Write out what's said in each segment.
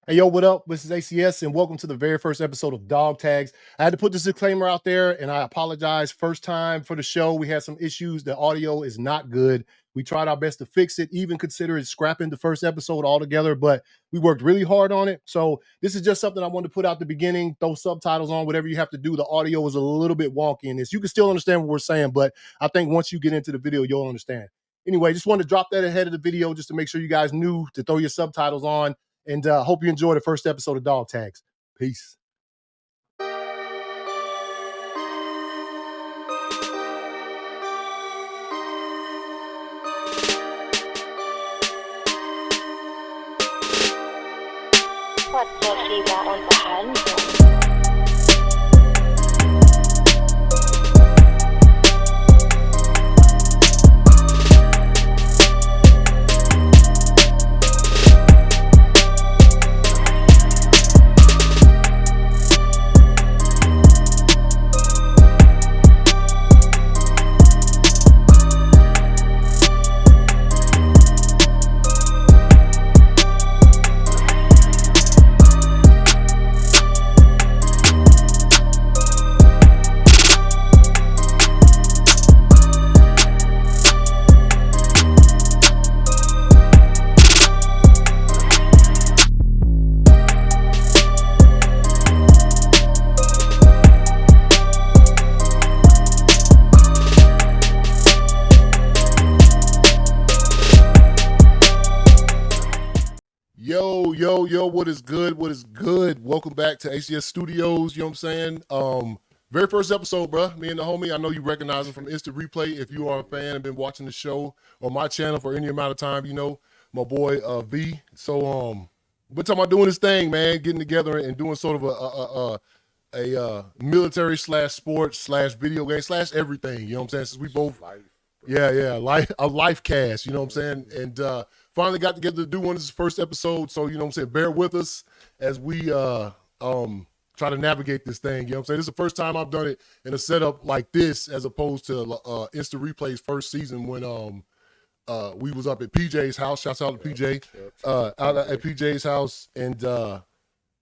Hey, yo, what up? This is ACS, and welcome to the very first episode of Dawg Tagz. I had to put this disclaimer out there, and I apologize. First time for the show, we had some issues. The audio is not good. We tried our best to fix it, even considered scrapping the first episode altogether, but we worked really hard on it. So this is just something I wanted to put out at the beginning, throw subtitles on, whatever you have to do. The audio is a little bit wonky in this. You can still understand what we're saying, but I think once you get into the video, you'll understand. Anyway, just wanted to drop that ahead of the video just to make sure you guys knew to throw your subtitles on. And hope you enjoy the first episode of Dawg Tagz. Peace. What's so fever unterhalten? Yo, what is good? What is good? Welcome back to ACS Studios, you know what I'm saying? Very first episode, bro. Me and the homie, I know you recognize him from Instant Replay. If you are a fan and been watching the show on my channel for any amount of time, you know, my boy V. So we're talking about doing this thing, man, getting together and doing sort of a military / sports / video game / everything, you know what I'm saying? Since we both a life cast, you know what I'm saying? And finally got together to do one of this first episode, so you know what I'm saying, bear with us as we try to navigate this thing, you know what I'm saying? This is the first time I've done it in a setup like this as opposed to Instant Replay's first season when we was up at PJ's house. Shouts out to PJ. Out at PJ's house, and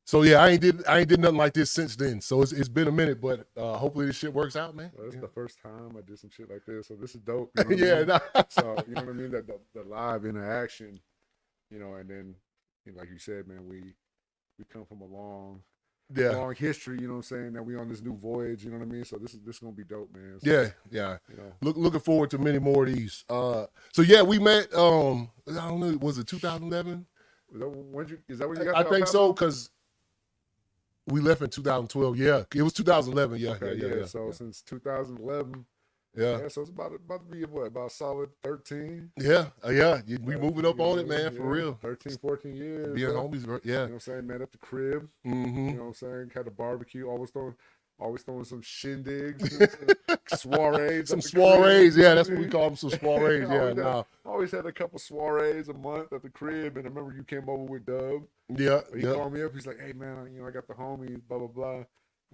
so yeah, I ain't did nothing like this since then. So it's been a minute, but hopefully this shit works out, man. Well, this is the first time I did some shit like this, so this is dope. You know what I mean? So you know what I mean? That the live interaction, you know, and then you know, like you said, man, we come from a long history, you know what I'm saying? That we on this new voyage, you know what I mean? So this is gonna be dope, man. So, yeah. You know, Looking forward to many more of these. So yeah, we met. I don't know, was it 2011? Is that when you got? I think so, because we left in 2012. Yeah, it was 2011. Yeah, okay, yeah. So since 2011, so it's about to be what, about solid 13. Yeah. We moving up on it, man, for real. 13, 14 years. Being homies, yeah. You know what I'm saying? Met at the crib. Mm-hmm. You know what I'm saying? Had a barbecue. Always throwing some shindigs, soirees. Some soirees, yeah, that's what we call them, some soirees. Yeah, always had a couple soirees a month at the crib, and I remember you came over with Dub. Yeah, he called me up. He's like, "Hey man, you know I got the homies, blah blah blah." And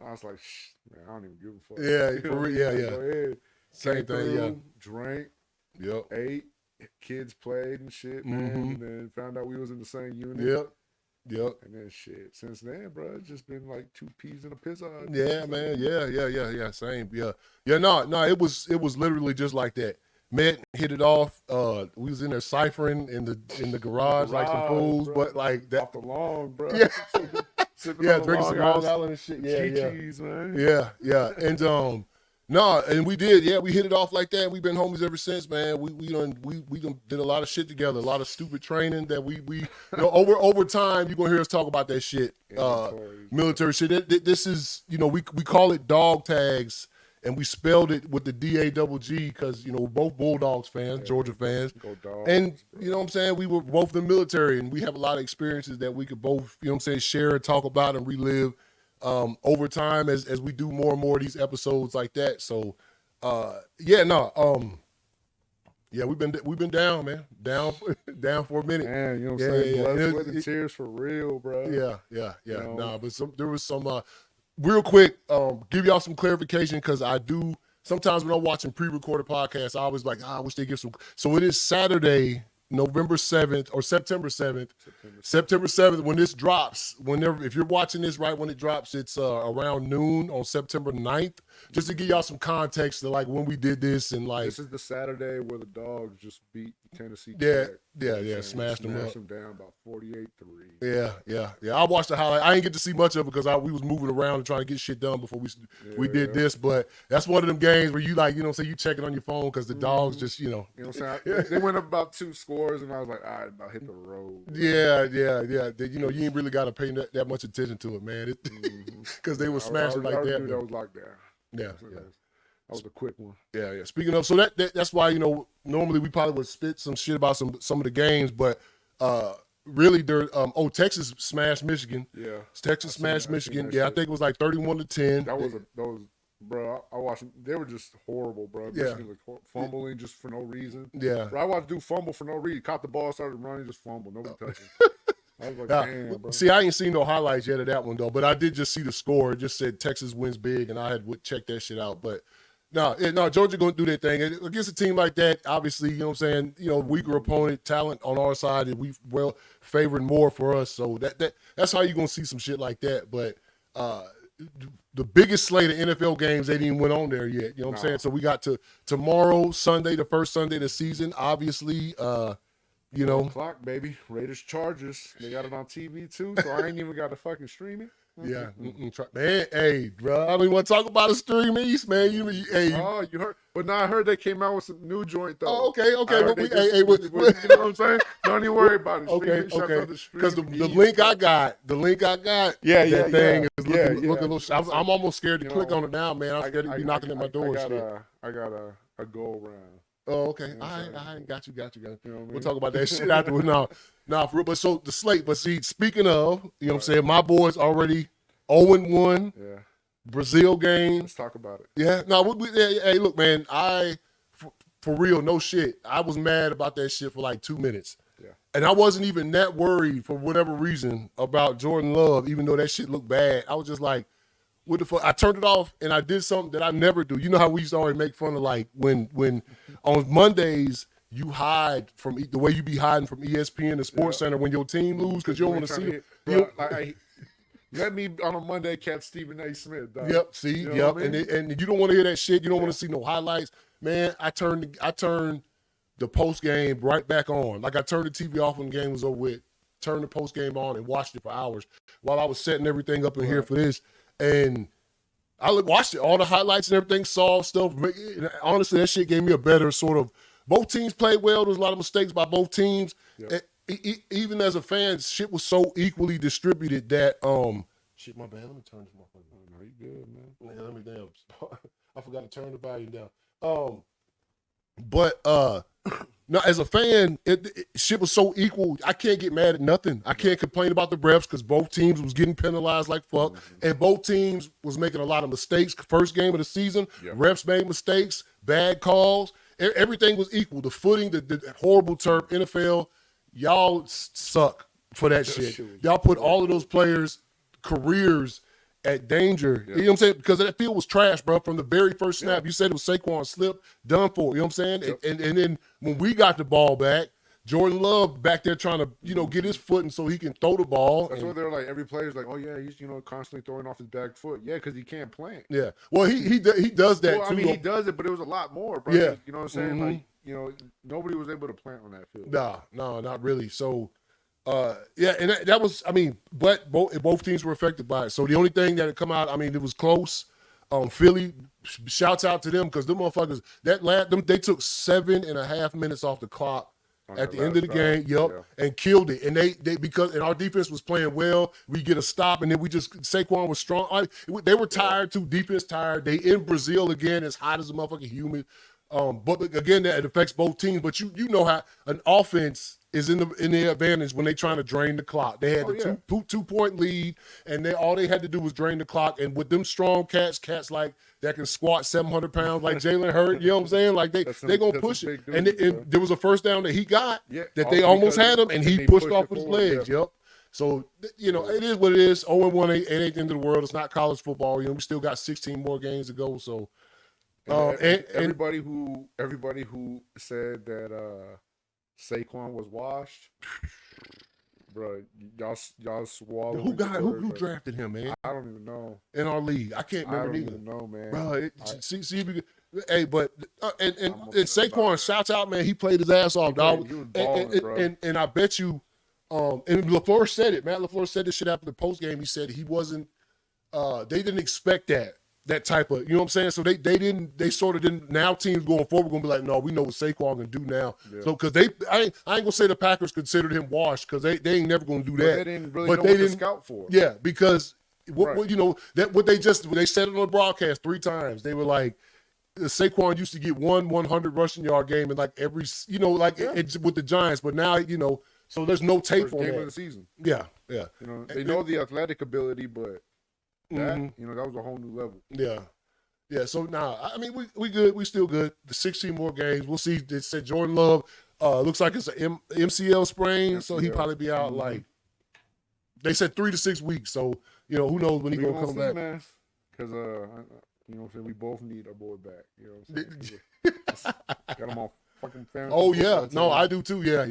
I was like, "Shh, man, I don't even give a fuck." Yeah, you know, for real, yeah. Go ahead. Same Came thing, through, drank, ate, kids played and shit, man, and then found out we was in the same unit. Yep. And then shit. Since then, bro, it's just been like 2 peas in a pizza. Yeah, man. Yeah. Same. Yeah. No. It was literally just like that. Met, hit it off. We was in there ciphering in the garage like some fools, bro. But like that off the lawn, bro. Yeah. Drinking some Long Island and shit. Cheese, man. Yeah. And no, and we did. Yeah, we hit it off like that. We've been homies ever since, man. We done did a lot of shit together, a lot of stupid training that we you know, over time you're gonna hear us talk about that shit. Military shit. This is, you know, we call it Dawg Tagz, and we spelled it with the DAGG because, you know, we're both Bulldogs fans, Georgia fans. Go Dogs, and you know what I'm saying, we were both in the military, and we have a lot of experiences that we could both, you know what I'm saying, share and talk about and relive over time as we do more and more of these episodes like that. So we've been down, man. Down for a minute. Man, you know what I'm saying? Blood, sweat, and tears for real, bro. Yeah. You know? Nah, but there was some real quick, give y'all some clarification, because I do sometimes when I'm watching pre-recorded podcasts, I always like, I wish they give some. So it is Saturday, November 7th or September 7th. September 7th, when this drops, whenever, if you're watching this right when it drops, it's around noon on September 9th. Just to give y'all some context to like when we did this and like. This is the Saturday where the Dogs just beat Tennessee Yeah, Tech. smashed them up. Them down about 48-3. Yeah. I watched the highlight. I didn't get to see much of it because we was moving around and trying to get shit done before we did this. But that's one of them games where you like, you know, say you check it on your phone because the Dogs just, you know. You know what I'm saying? They went up about 2 scores, and I was like, all right, about hit the road. Yeah. You know, you ain't really got to pay that much attention to it, man. Because they were smashing like that. That was lockdown. Yeah. That was a quick one. Yeah. Speaking of, so that's why, you know, normally we probably would spit some shit about some of the games, but really, Texas smashed Michigan. Yeah. Texas smashed Michigan. Yeah, I think it was like 31-10. That was bro. I watched them. They were just horrible, bro. Michigan was fumbling just for no reason. Yeah. Bro, I watched dude fumble for no reason. Caught the ball, started running, just fumbled. Nobody touched him. I was like, damn, bro. See, I ain't seen no highlights yet of that one though, but I did just see the score. It just said Texas wins big, and I had check that shit out. But no, Georgia going to do their thing against a team like that. Obviously, you know what I'm saying. You know, weaker opponent, talent on our side, and we favoring more for us. So that's how you going to see some shit like that. But the biggest slate of NFL games ain't even went on there yet. You know what I'm saying? So we got to tomorrow, Sunday, the first Sunday of the season. Obviously, you know, clock, baby. Raiders, Chargers. They got it on TV too, so I ain't even got to fucking stream it. Yeah, man. Hey, bro, I don't even want to talk about a streaming East, man. You heard? But now I heard they came out with some new joint though. Oh, okay. You know what I'm saying? Don't even worry about it. Okay. Because the link I got, that thing is looking a little. I'm almost scared to click on it now, man. I'm scared to be knocking at my door. I got a go around. Oh, okay. You know I got you. You know what I mean? We'll mean? talk about that shit afterwards. No, for real. But so the slate. But see, speaking of, you know what I'm saying, my boys already 0-1. Yeah. Brazil game. Let's talk about it. Yeah. No, hey, look, man. For real, no shit. I was mad about that shit for like 2 minutes. Yeah. And I wasn't even that worried for whatever reason about Jordan Love, even though that shit looked bad. I was just like, what the fuck? I turned it off and I did something that I never do. You know how we used to always make fun of like when on Mondays you hide from the way you be hiding from ESPN, the Sports Center, when your team lose because you don't want to see it. Let me on a Monday catch Stephen A. Smith. Dog. Yep. See. You know yep. what I mean? And you don't want to hear that shit. You don't want to see no highlights, man. I turned the post game right back on. Like I turned the TV off when the game was over with. Turned the post game on and watched it for hours while I was setting everything up in here for this. And I watched it, all the highlights and everything, saw stuff. Honestly, that shit gave me a better sort of. Both teams played well. There was a lot of mistakes by both teams. Yep. Even as a fan, shit was so equally distributed that shit. My bad. Let me turn this motherfucker. Oh, no, you good, man. Let me damn. I forgot to turn the volume down. But no, as a fan, shit was so equal. I can't get mad at nothing. I can't complain about the refs because both teams was getting penalized like fuck, and both teams was making a lot of mistakes. First game of the season, refs made mistakes, bad calls. Everything was equal. The footing, the horrible turf, NFL, y'all suck for that shit. Y'all put all of those players' careers at danger. You know what I'm saying? Because that field was trash, bro. From the very first snap, you said it was Saquon slip, done for. You know what I'm saying? And then when we got the ball back, Jordan Love back there trying to, get his foot and so he can throw the ball. That's why they're like, every player's like, oh yeah, he's constantly throwing off his back foot. Yeah, because he can't plant. Yeah. Well, he does that too. I mean, he does it, but it was a lot more, bro. Yeah. You know what I'm saying? Like, nobody was able to plant on that field. No, not really. So. And that was, but both teams were affected by it. So the only thing that had come out, it was close. Philly, shouts out to them because them motherfuckers, they took 7.5 minutes off the clock at the end of the game, and killed it. And they because our defense was playing well, we get a stop, and then Saquon was strong. They were tired too, defense tired. They in Brazil again, as hot as a motherfucking humid. But again, that it affects both teams. But you know how an offense is in the advantage when they trying to drain the clock. They had a 2-point lead, and all they had to do was drain the clock. And with them strong cats like that can squat 700 pounds, like Jalen Hurts, you know what I'm saying? Like they gonna push it. And there was a first down that he got that they almost had him, and he pushed off with his legs. Yep. So it is what it is. 0-1 ain't the end of the world. It's not college football. We still got 16 more games to go. So. Everybody who said that Saquon was washed, bro. Y'all swallowed. Who drafted him, man? I don't even know. In our league, I can't remember I don't neither. even know, man. Bro, see if you could, hey, but and Saquon, shouts out, man. He played his ass off, dog. He was balling, bro. And I bet you, and LaFleur said it. Matt LaFleur said this shit after the post game. He said he wasn't. They didn't expect that type of, you know what I'm saying? So they sort of didn't. Now teams going forward going to be like, no, we know what Saquon can do now. Yeah. So because I ain't gonna say the Packers considered him washed because they ain't never gonna do that. They didn't really know what to scout for. Yeah, because what you know that what they said it on the broadcast 3 times. They were like, Saquon used to get 100 rushing yard game in like every, you know, like with the Giants, but now, you know, so there's no tape First on game that. of the season. Yeah. You know, they know the athletic ability, but that, you know, that was a whole new level. Yeah. So now, I mean, we good. We still good. The 16 more games. We'll see. They said Jordan Love looks like it's an MCL sprain, so he'll probably be out like, they said 3 to 6 weeks. So, you know, who knows when he's going to come back. Man. Because, you know what I'm saying, we both need our boy back. You know what I'm saying? Got him on fucking fantasy. Oh, yeah. No, I do too. Yeah.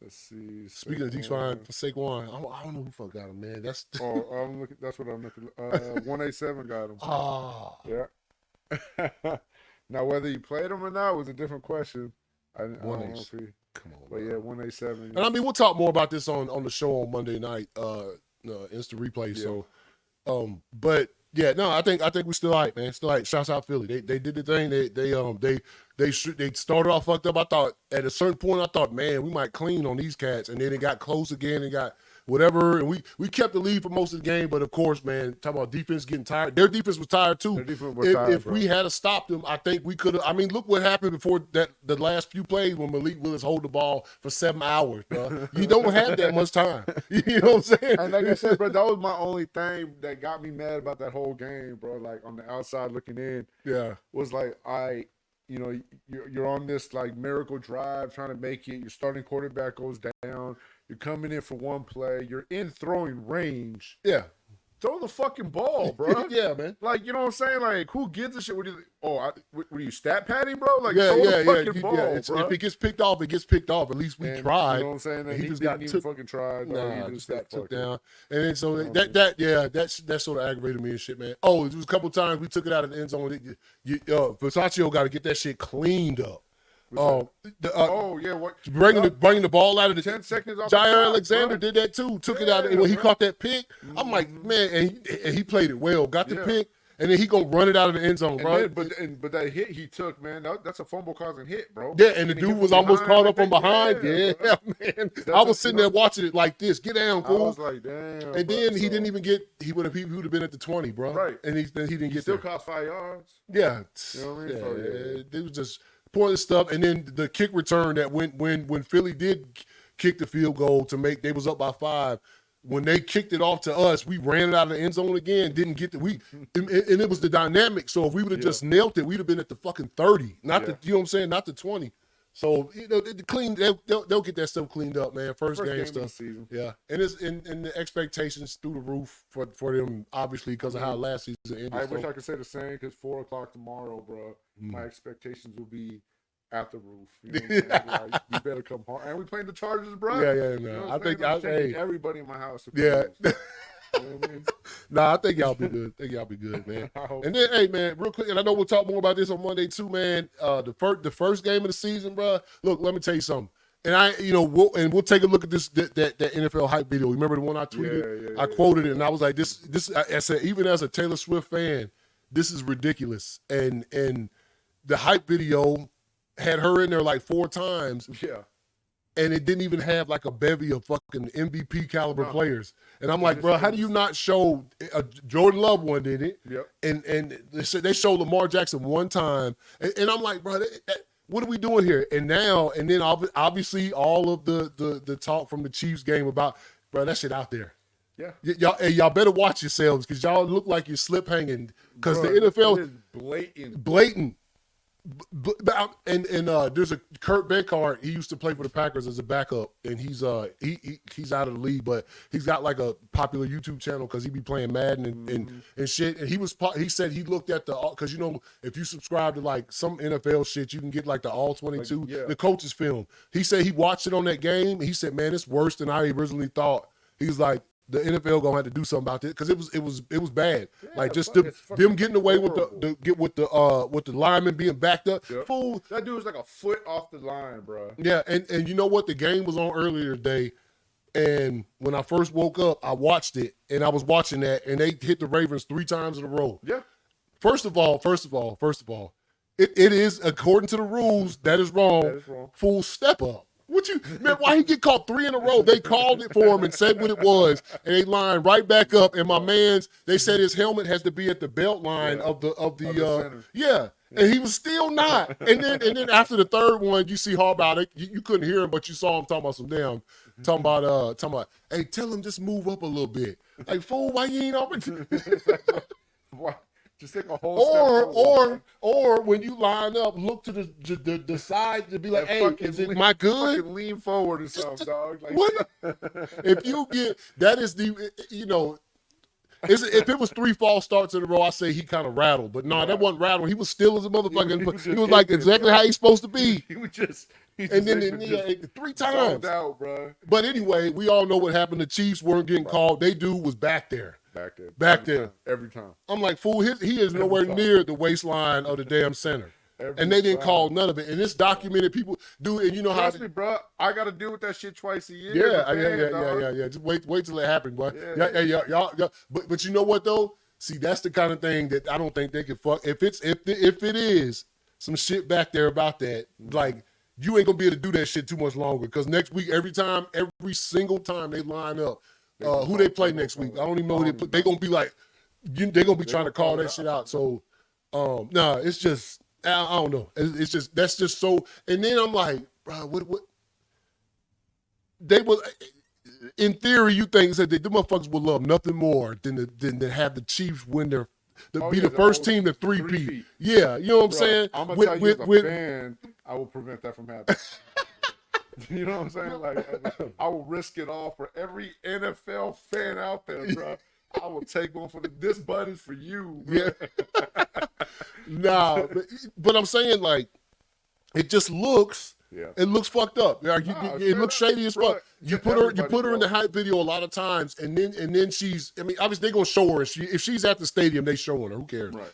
Let's see. Speaking of G-Spine for Saquon, I don't know who fuck got him, man. That's I'm looking. That's what I'm looking. 187 got him. Oh. Yeah. Now whether he played him or not was a different question. I don't know if he. Come on. But yeah, 187. And I mean, we'll talk more about this on the show on Monday night, instant replay. Yeah. So, but yeah, no, I think we're still all right, man. Still all right. Shouts out Philly. They did the thing. They started off fucked up. I thought at a certain point, man, we might clean on these cats, and then it got close again and got whatever, and we kept the lead for most of the game. But of course, man, talking about defense getting tired. Their defense was tired too. If we had stopped them, I think we could have. I mean, look what happened before that. The last few plays when Malik Willis hold the ball for 7 hours, bro. You don't have that much time. You know what I'm saying? And like I said, bro, that was my only thing that got me mad about that whole game, bro. Like on the outside looking in, was like you know, you're on this like miracle drive trying to make it. Your starting quarterback goes down. You're coming in for one play. You're in throwing range. Yeah. Throw the fucking ball, bro. Yeah, man. Like, you know what I'm saying? Like, who gives a shit? Were you stat padding, bro? Like, throw the fucking ball, bro. If it gets picked off, it gets picked off. At least we tried. You know what I'm saying? And he just didn't even fucking try. Nah, he just got took down. And then so that sort of aggravated me and shit, man. Oh, it was a couple times we took it out of the end zone. Versace got to get that shit cleaned up. What? Bringing the ball out of the 10 seconds off. Jair Alexander did that too. Took it out, and when he caught that pick, I'm like, man, and he played it well. Got the pick, and then he gonna run it out of the end zone, bro. But that hit he took, man, that's a fumble causing hit, bro. Yeah, and the dude was almost caught up from behind. Yeah, man. I was sitting there watching it like this. Get down, cool. I was like, damn. And then he didn't even get. He would have been at the 20, bro. Right. And he didn't get still there. cost 5 yards. Yeah. You know what I mean? It was just pointless stuff. And then the kick return that when Philly did kick the field goal to make, they was up by 5. When they kicked it off to us, we ran it out of the end zone again. Didn't get and it was the dynamic. So if we would have just nailed it, we'd have been at the fucking 30, not the, you know what I'm saying, not the 20. So you know, they'll get that stuff cleaned up, man. First game stuff, yeah. And it's and the expectations through the roof for them, obviously, because of how last season ended. I wish I could say the same because 4:00 tomorrow, bro. My expectations will be at the roof. You know what I'm saying? Like, you better come home. And we playing the Chargers, bro. Yeah, You man. know I think everybody in my house. Yeah. You know what I mean? Nah, I think y'all be good. Man. And then, hey, man, real quick, and I know we'll talk more about this on Monday too, man. The first game of the season, bro. Look, let me tell you something. And we'll take a look at this that NFL hype video. Remember the one I tweeted? I quoted it, and I was like, this. I said, even as a Taylor Swift fan, this is ridiculous. And the hype video had her in there like 4 times. Yeah. And it didn't even have like a bevy of fucking MVP caliber players. And I'm like, bro, how do you not show Jordan Love one, did it? Yep. And they showed Lamar Jackson one time. And I'm like, bro, what are we doing here? And then obviously all of the talk from the Chiefs game about, bro, that shit out there. Yeah. Y'all better watch yourselves because y'all look like you're slip hanging because the NFL is blatant. Blatant. There's a Kurt Beckhardt. He used to play for the Packers as a backup, and he's out of the league, but he's got like a popular YouTube channel because he be playing Madden and shit. And he said he looked at because if you subscribe to like some NFL shit, you can get like the All 22, the coach's film. He said he watched it on that game. He said, man, it's worse than I originally thought. He's like, the NFL gonna have to do something about this because it was bad. Yeah, like just them getting away with the linemen being backed up. Yep. Fool, that dude was like a foot off the line, bro. Yeah, and you know what? The game was on earlier today, and when I first woke up, I watched it, and I was watching that, and they hit the Ravens 3 times in a row. Yeah. First of all, it is according to the rules that is wrong. That is wrong. Full step up. Why he get caught 3 in a row? They called it for him and said what it was, and they lined right back up. And they said his helmet has to be at the belt line of the center. And he was still not. And then after the third one, you see Harbaugh. You couldn't hear him, but you saw him talking about hey, tell him just move up a little bit. Like, fool, why you ain't up? Why? Just take a whole or when you line up, look to the side to be like, hey, am I good? Lean forward or something, dog. Like, what? If you get that is if it was 3 false starts in a row, I say he kind of rattled, but no, that wasn't rattled. He was still as a motherfucker. He was like exactly how he's supposed to be. He just 3 times. Out, bro. But anyway, we all know what happened. The Chiefs weren't getting called. They dude was back there. Every time. I'm like, fool, he is nowhere near the waistline of the damn center. And they didn't call none of it. And it's documented. People do, and you know Trust me, bro. I got to deal with that shit twice a year. Yeah. Just wait till it happens, boy. Y'all. But you know what though? See, that's the kind of thing that I don't think they can fuck. If it is some shit back there about that, like you ain't gonna be able to do that shit too much longer. Because next week, every single time they line up. Who they play next week? I don't even know who they gonna be like. They're gonna be trying to call that shit out. So, it's just I don't know. It's just that's just so. And then I'm like, bro, what? They would, in theory, you think that the motherfuckers would love nothing more than to have the Chiefs win the first team to 3-peat. Yeah, you know what I'm saying? I'm gonna tell you as a fan, I will prevent that from happening. You know what I'm saying? Like, I will risk it all for every NFL fan out there, bro. I will take one for this button for you, bro. Yeah. Nah, but I'm saying, like, it just looks, it looks fucked up. Like, it looks shady as fuck. You put her in the hype video a lot of times, and then she's, I mean, obviously they're gonna show her. If she's at the stadium, they showing her. Who cares? Right.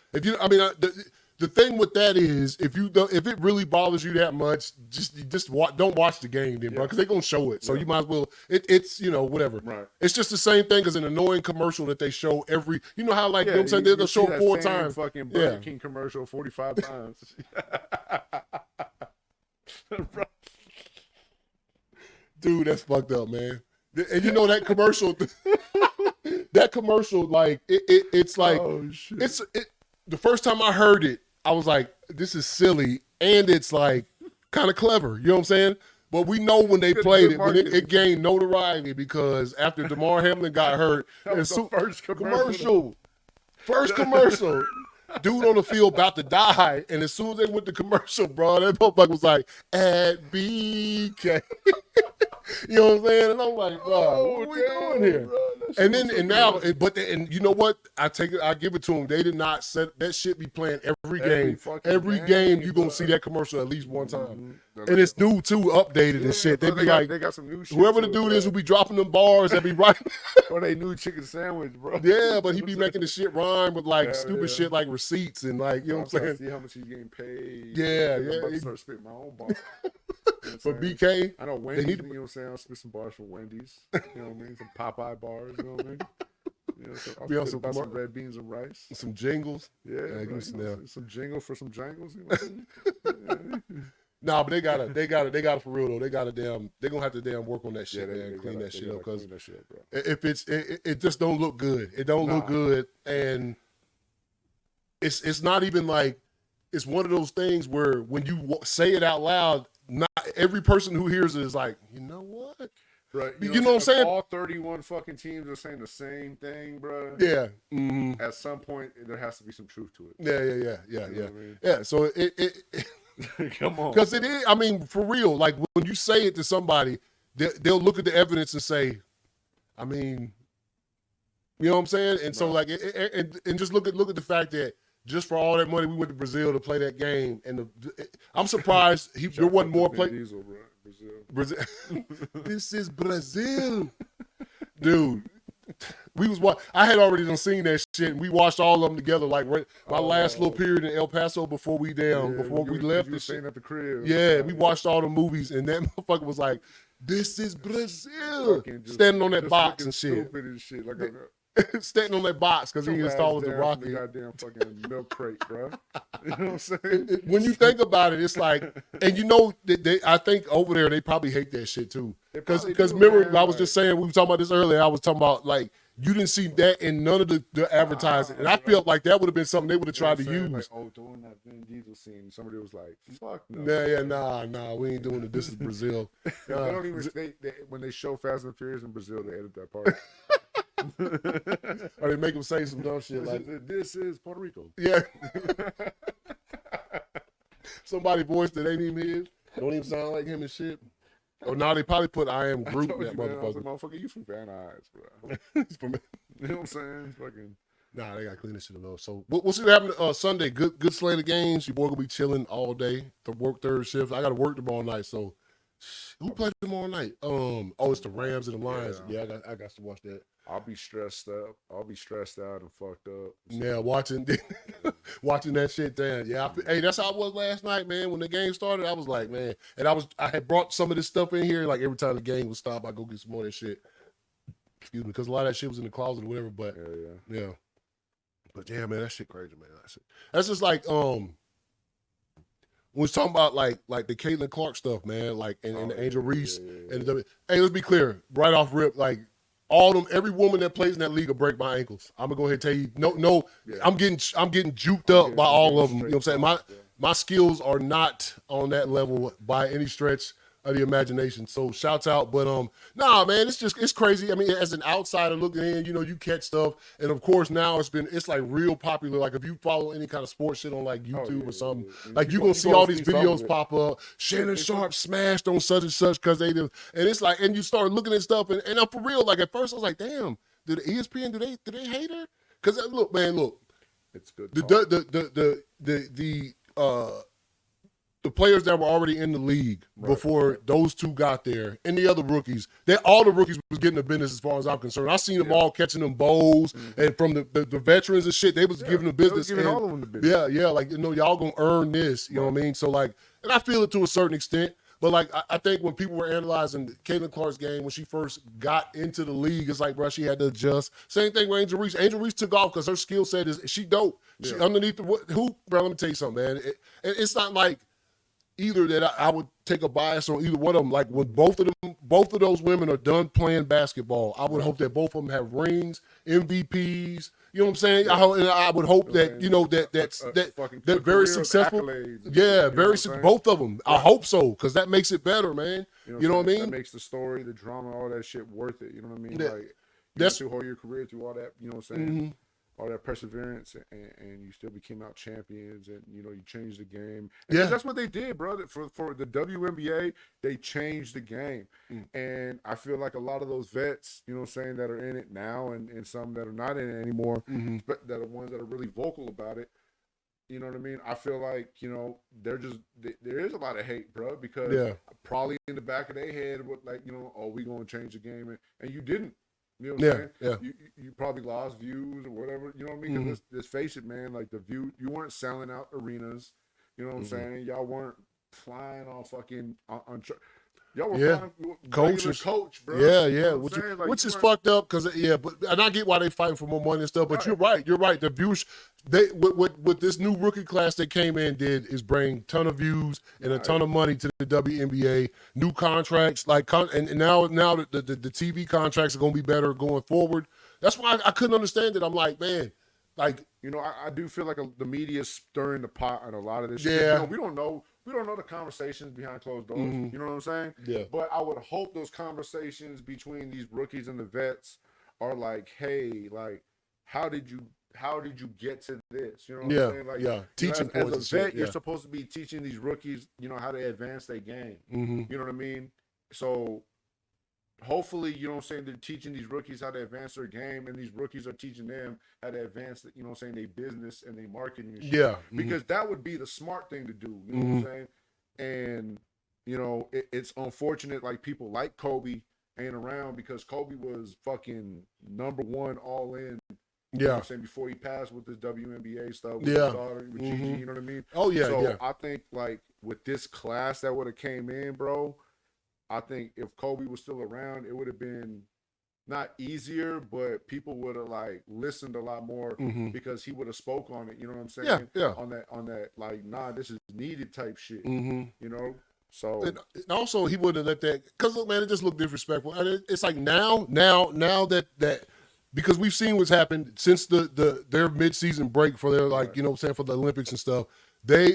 The thing with that is, if it really bothers you that much, don't watch the game then, bro, because they're gonna show it. So you might as well. It's whatever. Right. It's just the same thing as an annoying commercial that they show every. You know how like you know what I'm saying they'll show it 4 times. Fucking Burger King commercial 45 times. Dude, that's fucked up, man. And you know that commercial, like it's like the first time I heard it, I was like, this is silly, and it's like kind of clever. You know what I'm saying? But we know when they played it, when it gained notoriety because after DeMar Hamlin got hurt, that was the first commercial. First commercial. Dude on the field about to die, and as soon as they went to commercial, bro, that motherfucker was like, at BK. You know what I'm saying? And I'm like, bro, what are we doing here? And you know what? I give it to them. They did not set that shit be playing every game. Every game you gonna see that commercial at least one time. And it's new too, updated and shit. They be like, they got some new shit. Whoever the dude is who be dropping them bars that be right. Or they new chicken sandwich, bro. Yeah, but he be making the shit rhyme with like stupid shit like receipts and like, you know what I'm saying? See how much he's getting paid. Yeah. I'm about to start spitting my own bars. For BK, I know Wendy's, you know what I'm saying? I'll spit some bars from Wendy's. You know what I mean? Some Popeye bars, you know what I mean? You know, so I'll spit about some red beans and rice. Some jingles. Yeah, some jingle for some jangles, you know what I mean? Nah, but they gotta for real though. They're gonna have to damn work on that shit, man. Clean that shit up, because if it just don't look good. It don't look good, and it's not even like, it's one of those things where when you say it out loud, not every person who hears it is like, you know what? Right. You know what I'm saying? All 31 fucking teams are saying the same thing, bro. Yeah. At some point, there has to be some truth to it. Yeah. You know what I mean? Yeah. So it Come on. because it is. I mean, for real. Like when you say it to somebody, they'll look at the evidence and say, I mean, you know what I'm saying? And so like, and just look at the fact that just for all that money we went to Brazil to play that game, and I'm surprised there wasn't more play. Diesel, bro. Brazil. This is Brazil, dude. I had already done seen that shit, and we watched all of them together. Like my last little period in El Paso before we left. You were staying at the crib. Yeah, we watched all the movies, and that motherfucker was like, "This is Brazil," standing on that box and shit. Stupid and shit. Like standing on that box because he as tall as the Rocket. Goddamn fucking milk crate, bro. You know what I'm saying? When you think about it, it's like, and you know, I think over there they probably hate that shit too. Because remember, man, I was just saying, we were talking about this earlier. I was talking about like you didn't see that in none of the advertising, and I felt like that would have been something they would have tried to use. Like, doing that Vin Diesel scene, somebody was like, "Fuck no." Nah, we ain't doing it. This is Brazil. They don't even. When they show Fast and Furious in Brazil, they edit that part. Or they make them say some dumb shit like, "This is Puerto Rico." Yeah. Somebody voice that ain't even his. Don't even sound like him and shit. Or now they probably put I Am Groot in that motherfucker. Motherfucker, you from Van Nuys, bro. You know what I'm saying? Fucking. Nah, they got to clean this shit up. So we'll see what happens Sunday. Good slate of games. Your boy gonna be chilling all day. To work third shift. I got to work tomorrow night. So who plays tomorrow night? It's the Rams and the Lions. Yeah, I got to watch that. I'll be stressed up. I'll be stressed out and fucked up. Yeah, watching that shit down. Yeah, hey, that's how I was last night, man. When the game started, I was like, man, and I had brought some of this stuff in here. Like every time the game would stop, I go get some more of that shit. Excuse me, because a lot of that shit was in the closet or whatever. But yeah. But yeah, man, that shit crazy, man. That's just like when we was talking about like the Caitlin Clark stuff, man, like and the Angel Reese and hey, let's be clear, right off rip, like. Every woman that plays in that league will break my ankles. I'm gonna go ahead and tell you, no, I'm getting juked up by all of them. You know what I'm saying? My skills are not on that level by any stretch of the imagination. So shouts out, but nah, man, it's crazy. I mean, as an outsider looking in, you know, you catch stuff, and of course now it's like real popular. Like if you follow any kind of sports shit on like YouTube or something, like you're gonna see all these videos pop up. Shannon Sharp smashed on such and such because they do, and it's like, and you start looking at stuff, and I'm for real. Like at first I was like, damn, did the ESPN do they hate her? Because look, it's good. The players that were already in the league before those two got there, and the other rookies, all the rookies was getting the business as far as I'm concerned. I seen them all catching them bowls, and from the veterans and shit, they was giving them business. Giving all of them the business. Yeah, like, you know, y'all gonna earn this, you know what I mean? So like, and I feel it to a certain extent, but like, I think when people were analyzing Caitlin Clark's game, when she first got into the league, it's like, bro, she had to adjust. Same thing with Angel Reese. Angel Reese took off because her skill set she dope. She underneath the hoop, bro, let me tell you something, man. It's not like, either that I would take a bias on either one of them. Like when both of those women are done playing basketball, I would hope that both of them have rings, MVPs. You know what I'm saying? I would hope that, you know, they're very successful. Yeah, both of them. I hope so, because that makes it better, man. You know what I mean? That makes the story, the drama, all that shit worth it. You know what I mean? Like that's through whole your career, through all that. You know what I'm saying? All that perseverance, and you still became out champions, and you know you changed the game. And that's what they did, brother. For the WNBA, they changed the game, and I feel like a lot of those vets, you know what I'm saying, that are in it now, and some that are not in it anymore, but that are ones that are really vocal about it. You know what I mean? I feel like, you know, there is a lot of hate, bro, because probably in the back of their head, like, you know, we gonna change the game, and you didn't. You know what I'm saying? You probably lost views or whatever. You know what I mean? Because let's face it, man. Like you weren't selling out arenas. You know what I'm saying? Y'all weren't flying on fucking y'all were flying coach, bro. Yeah. Which is fucked up because and I get why they fighting for more money and stuff. But you're right. The views what this new rookie class that came in did is bring a ton of views and a ton of money to the WNBA. New contracts, and now the TV contracts are gonna be better going forward. That's why I couldn't understand it. I'm like, man, like, you know, I do feel like the media is stirring the pot on a lot of this shit. Yeah. You know, we don't know we don't know the conversations behind closed doors. Mhm. You know what I'm saying? Yeah. But I would hope those conversations between these rookies and the vets are like, hey, like, how did you get to this? You know what Yeah. I'm saying? Like, Yeah. Teaching as points a and shit. vet, Yeah. you're supposed to be teaching these rookies, how to advance their game. Mm-hmm. You know what I mean? So hopefully, they're teaching these rookies how to advance their game, and these rookies are teaching them how to advance, their business and their marketing and shit. Yeah. Mm-hmm. Because that would be the smart thing to do. You know what I'm saying? And, it's unfortunate, like, people like Kobe ain't around because Kobe was fucking number one all in. You know what I'm saying? Before he passed with this WNBA stuff with his daughter, with Gigi, you know what I mean? Oh, yeah, so I think, like, with this class that would have came in, bro, I think if Kobe was still around, it would have been not easier, but people would have like listened a lot more because he would have spoke on it. You know what I'm saying? Yeah, yeah. On that, like, nah, this is needed type shit. Mm-hmm. You know? So and also he wouldn't let that, because look, man, it just looked disrespectful. And it's like now that because we've seen what's happened since their mid-season break for their, like, you know what I'm saying, for the Olympics and stuff. They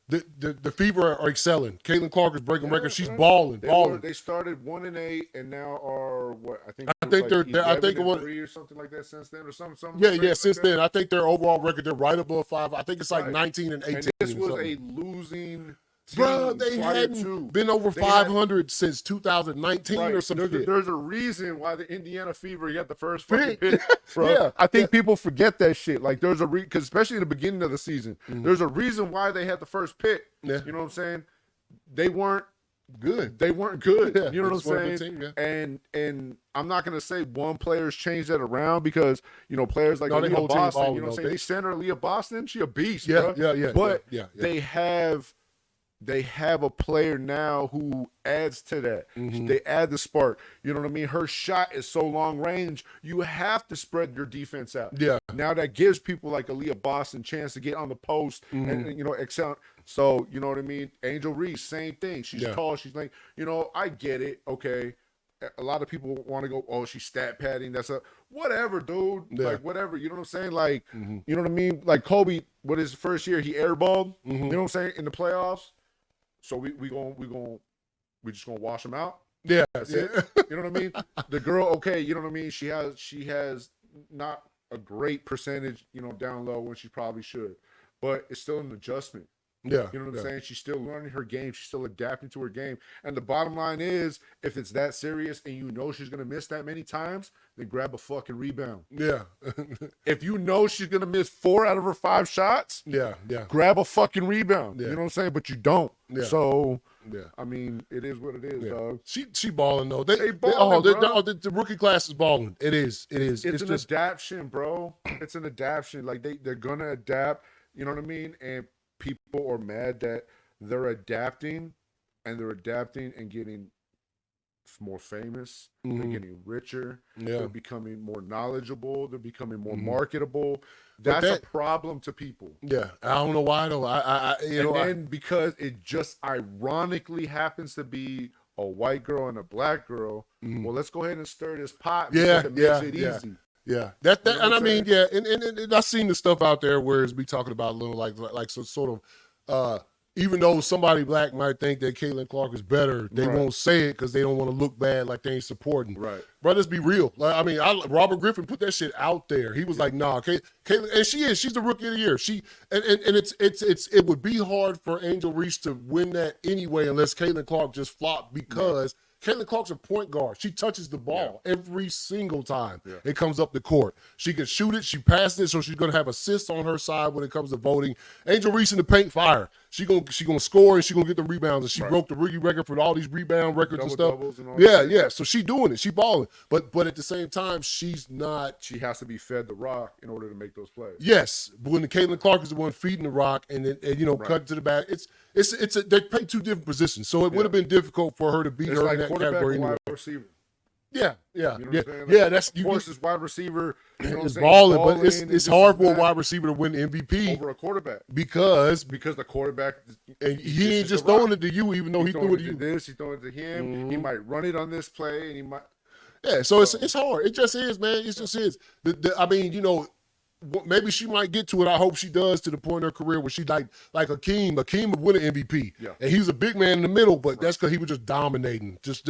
the Fever are excelling. Caitlin Clark is breaking records. She's balling. They started 1-8 and now are what I think they're 3 or something like that since then, or something. Yeah. Since then, I think their overall record, they're right above 5. I think it's like 19 and 18. And this was a losing team. Bro, they hadn't been over 500 since 2019 or something. There's a reason why the Indiana Fever got the first fucking pick, bro. Yeah. I think people forget that shit. Like, there's a because especially in the beginning of the season, there's a reason why they had the first pick. Yeah. You know what I'm saying? They weren't good. Yeah, you know what I'm saying? Team, and I'm not gonna say one player's changed that around because players like Leah Boston, you know what I'm saying? They send her Leah Boston, she a beast, bro. Yeah. But they have a player now who adds to that. They add the spark. You know what I mean? Her shot is so long range, you have to spread your defense out. Yeah. Now that gives people like Aaliyah Boston chance to get on the post and excel. So, you know what I mean? Angel Reese, same thing. She's tall. She's like, I get it. Okay. A lot of people want to go, oh, she's stat padding. That's whatever, dude. Yeah. Like, whatever. You know what I'm saying? Like, you know what I mean? Like Kobe, what his first year, he airballed. You know what I'm saying? In the playoffs. So we just gonna wash him out. Yeah, that's it. You know what I mean? The girl, okay, you know what I mean? She has not a great percentage, down low when she probably should, but it's still an adjustment. Yeah, you know what I'm saying? She's still learning her game. She's still adapting to her game. And the bottom line is, if it's that serious and she's gonna miss that many times, then grab a fucking rebound. Yeah. If she's gonna miss 4 out of her 5 shots, grab a fucking rebound. You know what I'm saying? But you don't. Yeah. So I mean, it is what it is, dog. She balling though. They balling, the rookie class is balling. It is. It's an adaptation, bro. It's an adaptation. Like they're gonna adapt. You know what I mean? And people are mad that they're adapting and getting more famous. They're getting richer. They're becoming more knowledgeable. They're becoming more marketable. That's a problem to people. Yeah, I don't know why though. Because it just ironically happens to be a white girl and a black girl. Well, let's go ahead and stir this pot. It makes it easy. Yeah, and I mean, and I've seen the stuff out there where it's be talking about a little like so sort of, even though somebody black might think that Caitlin Clark is better, they won't say it because they don't want to look bad, like they ain't supporting. Right, bro. Let's be real. Like, I mean, Robert Griffin put that shit out there. He was like, "Nah, Caitlin," and she's the rookie of the year. It would be hard for Angel Reese to win that anyway unless Caitlin Clark just flopped because. Caitlin Clark's a point guard. She touches the ball every single time it comes up the court. She can shoot it. She passes it, so she's going to have assists on her side when it comes to voting. Angel Reese in the paint, fire. She gonna score and she gonna get the rebounds. And she broke the rookie record for all these rebound records and stuff. Yeah. So she doing it. She balling. But at the same time, she's not. She has to be fed the rock in order to make those plays. Yes, but when Caitlin Clark is the one feeding the rock and cut to the back, they play 2 different positions. So it would have been difficult for her to beat her like in that category. Wide receiver. Yeah. That's of course, this wide receiver is balling, but it's hard for a wide receiver to win MVP over a quarterback because the quarterback and he ain't just throwing it to you, even though he threw it to you. He's throwing it to him. He might run it on this play, and he might. Yeah, so it's hard. It just is, man. It just is. I mean, maybe she might get to it. I hope she does, to the point in her career where she like Hakeem. Hakeem would win an MVP. Yeah. And he was a big man in the middle, but that's because he was just dominating. Just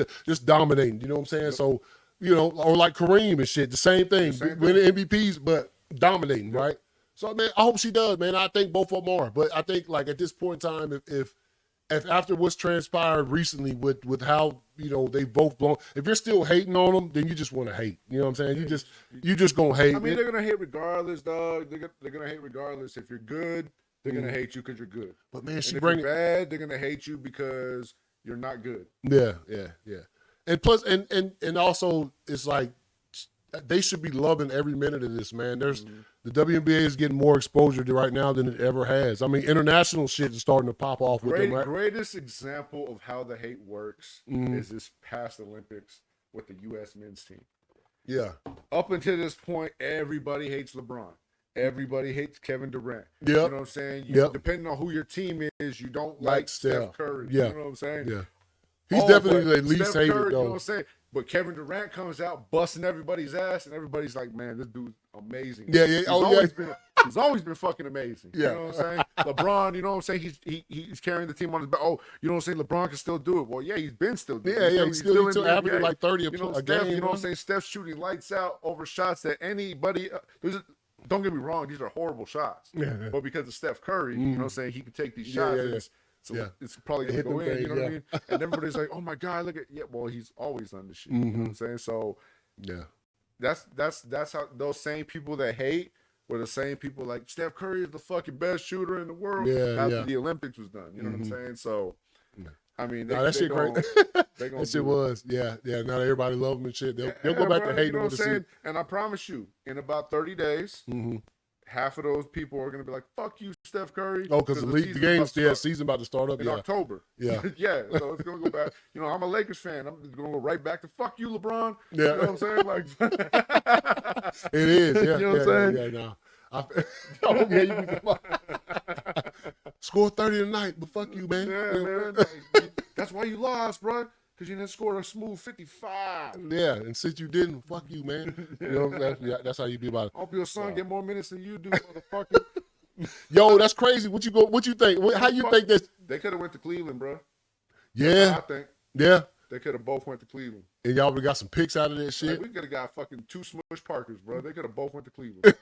dominating. You know what I'm saying? Yep. So, or like Kareem and shit, the same thing. Winning MVPs, but dominating, right? So, man, I hope she does, man. I think both of them are. But I think, like, at this point in time, if after what's transpired recently with how, they both blown, if you're still hating on them, then you just want to hate. You know what I'm saying? You just gonna hate. I mean, they're gonna hate regardless, dog. They're gonna hate regardless. If you're good, they're gonna hate you because you're good. But man, if you're bad, they're gonna hate you because you're not good. Yeah. And plus, and also, it's like they should be loving every minute of this, man. The WNBA is getting more exposure right now than it ever has. I mean, international shit is starting to pop off with them. Right? Greatest example of how the hate works is this past Olympics with the U.S. men's team. Yeah. Up until this point, everybody hates LeBron. Everybody hates Kevin Durant. Yep. You know what I'm saying? Depending on who your team is, you don't like Steph Curry. Yeah. You know what I'm saying? Yeah. He's definitely the least hated, though. You know what I'm saying? But Kevin Durant comes out busting everybody's ass, and everybody's like, man, this dude's amazing. Yeah. He's always been fucking amazing. Yeah. You know what I'm saying? LeBron, you know what I'm saying? He's carrying the team on his back. Oh, you know what I'm saying? LeBron can still do it. Well, yeah, he's been still doing it. He's still averaging like 30 a game. You know what I'm saying? Steph's shooting lights out over shots that anybody don't get me wrong, these are horrible shots. Yeah. But because of Steph Curry, you know what I'm saying, he can take these shots. So it's probably going to go in, you know what I mean? And everybody's like, oh my God, look at, well, he's always done this shit. You know what I'm saying? So that's how those same people that hate were the same people like Steph Curry is the fucking best shooter in the world after the Olympics was done. You know what I'm saying? So, I mean, that shit great. That shit was. Yeah. Now everybody love him and shit. They'll go back to hating him. You know what I'm saying? And I promise you, in about 30 days, half of those people are going to be like, fuck you, Steph Curry. Oh, because the game's season about to start up in October. Yeah. So it's going to go back. I'm a Lakers fan. I'm going to go right back to fuck you, LeBron. Yeah. You know what I'm saying? Like, it is. Yeah. You know what I'm saying? Yeah, no. Score 30 tonight, but fuck you, man. Yeah, man. Like, that's why you lost, bro. Because you didn't score a smooth 55. Yeah, and since you didn't, fuck you, man. You know, that's how you be about it. I hope your son get more minutes than you do, motherfucker. Yo, that's crazy. What you think? How you think this? They could have went to Cleveland, bro. Yeah. I think. Yeah. They could have both went to Cleveland. And y'all would have got some picks out of that shit. Like, we could have got fucking 2 Smush Parkers, bro. They could have both went to Cleveland.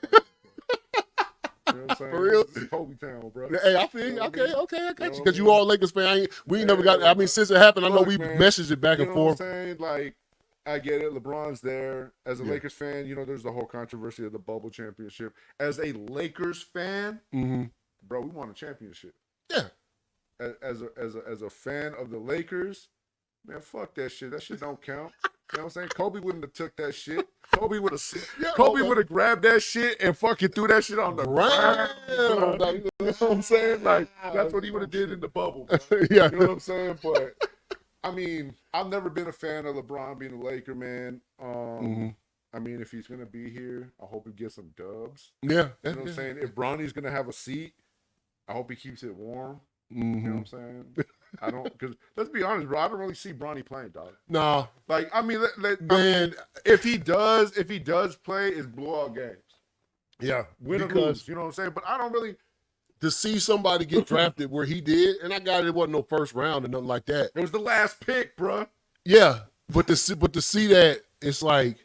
You know what I'm saying? For real? This is Kobe Town, bro. Hey, I feel you. Okay, I got you. Because you all Lakers fan. We ain't never got. I mean, since it happened, I know we messaged it back and forth. You know what I'm saying? Like, I get it. LeBron's there. As a Lakers fan, there's the whole controversy of the bubble championship. As a Lakers fan, bro, we won a championship. Yeah. As a fan of the Lakers, man, fuck that shit. That shit don't count. You know what I'm saying? Kobe wouldn't have took that shit. Kobe would have grabbed that shit and fucking threw that shit on the ground. You know what I'm saying? Like, that's what he would have did in the bubble. Yeah. You know what I'm saying? But, I mean, I've never been a fan of LeBron being a Laker, man. I mean, if he's going to be here, I hope he gets some dubs. Yeah. You know what I'm saying? If Bronny's going to have a seat, I hope he keeps it warm. You know what I'm saying? I don't, because let's be honest, bro. I don't really see Bronny playing, dog. Nah. Like, I mean, if he does play, it's blowout games. Yeah. Win or lose, you know what I'm saying? But I don't really. To see somebody get drafted where he did, and I got it wasn't no first round or nothing like that. It was the last pick, bro. Yeah. But to see that, it's like,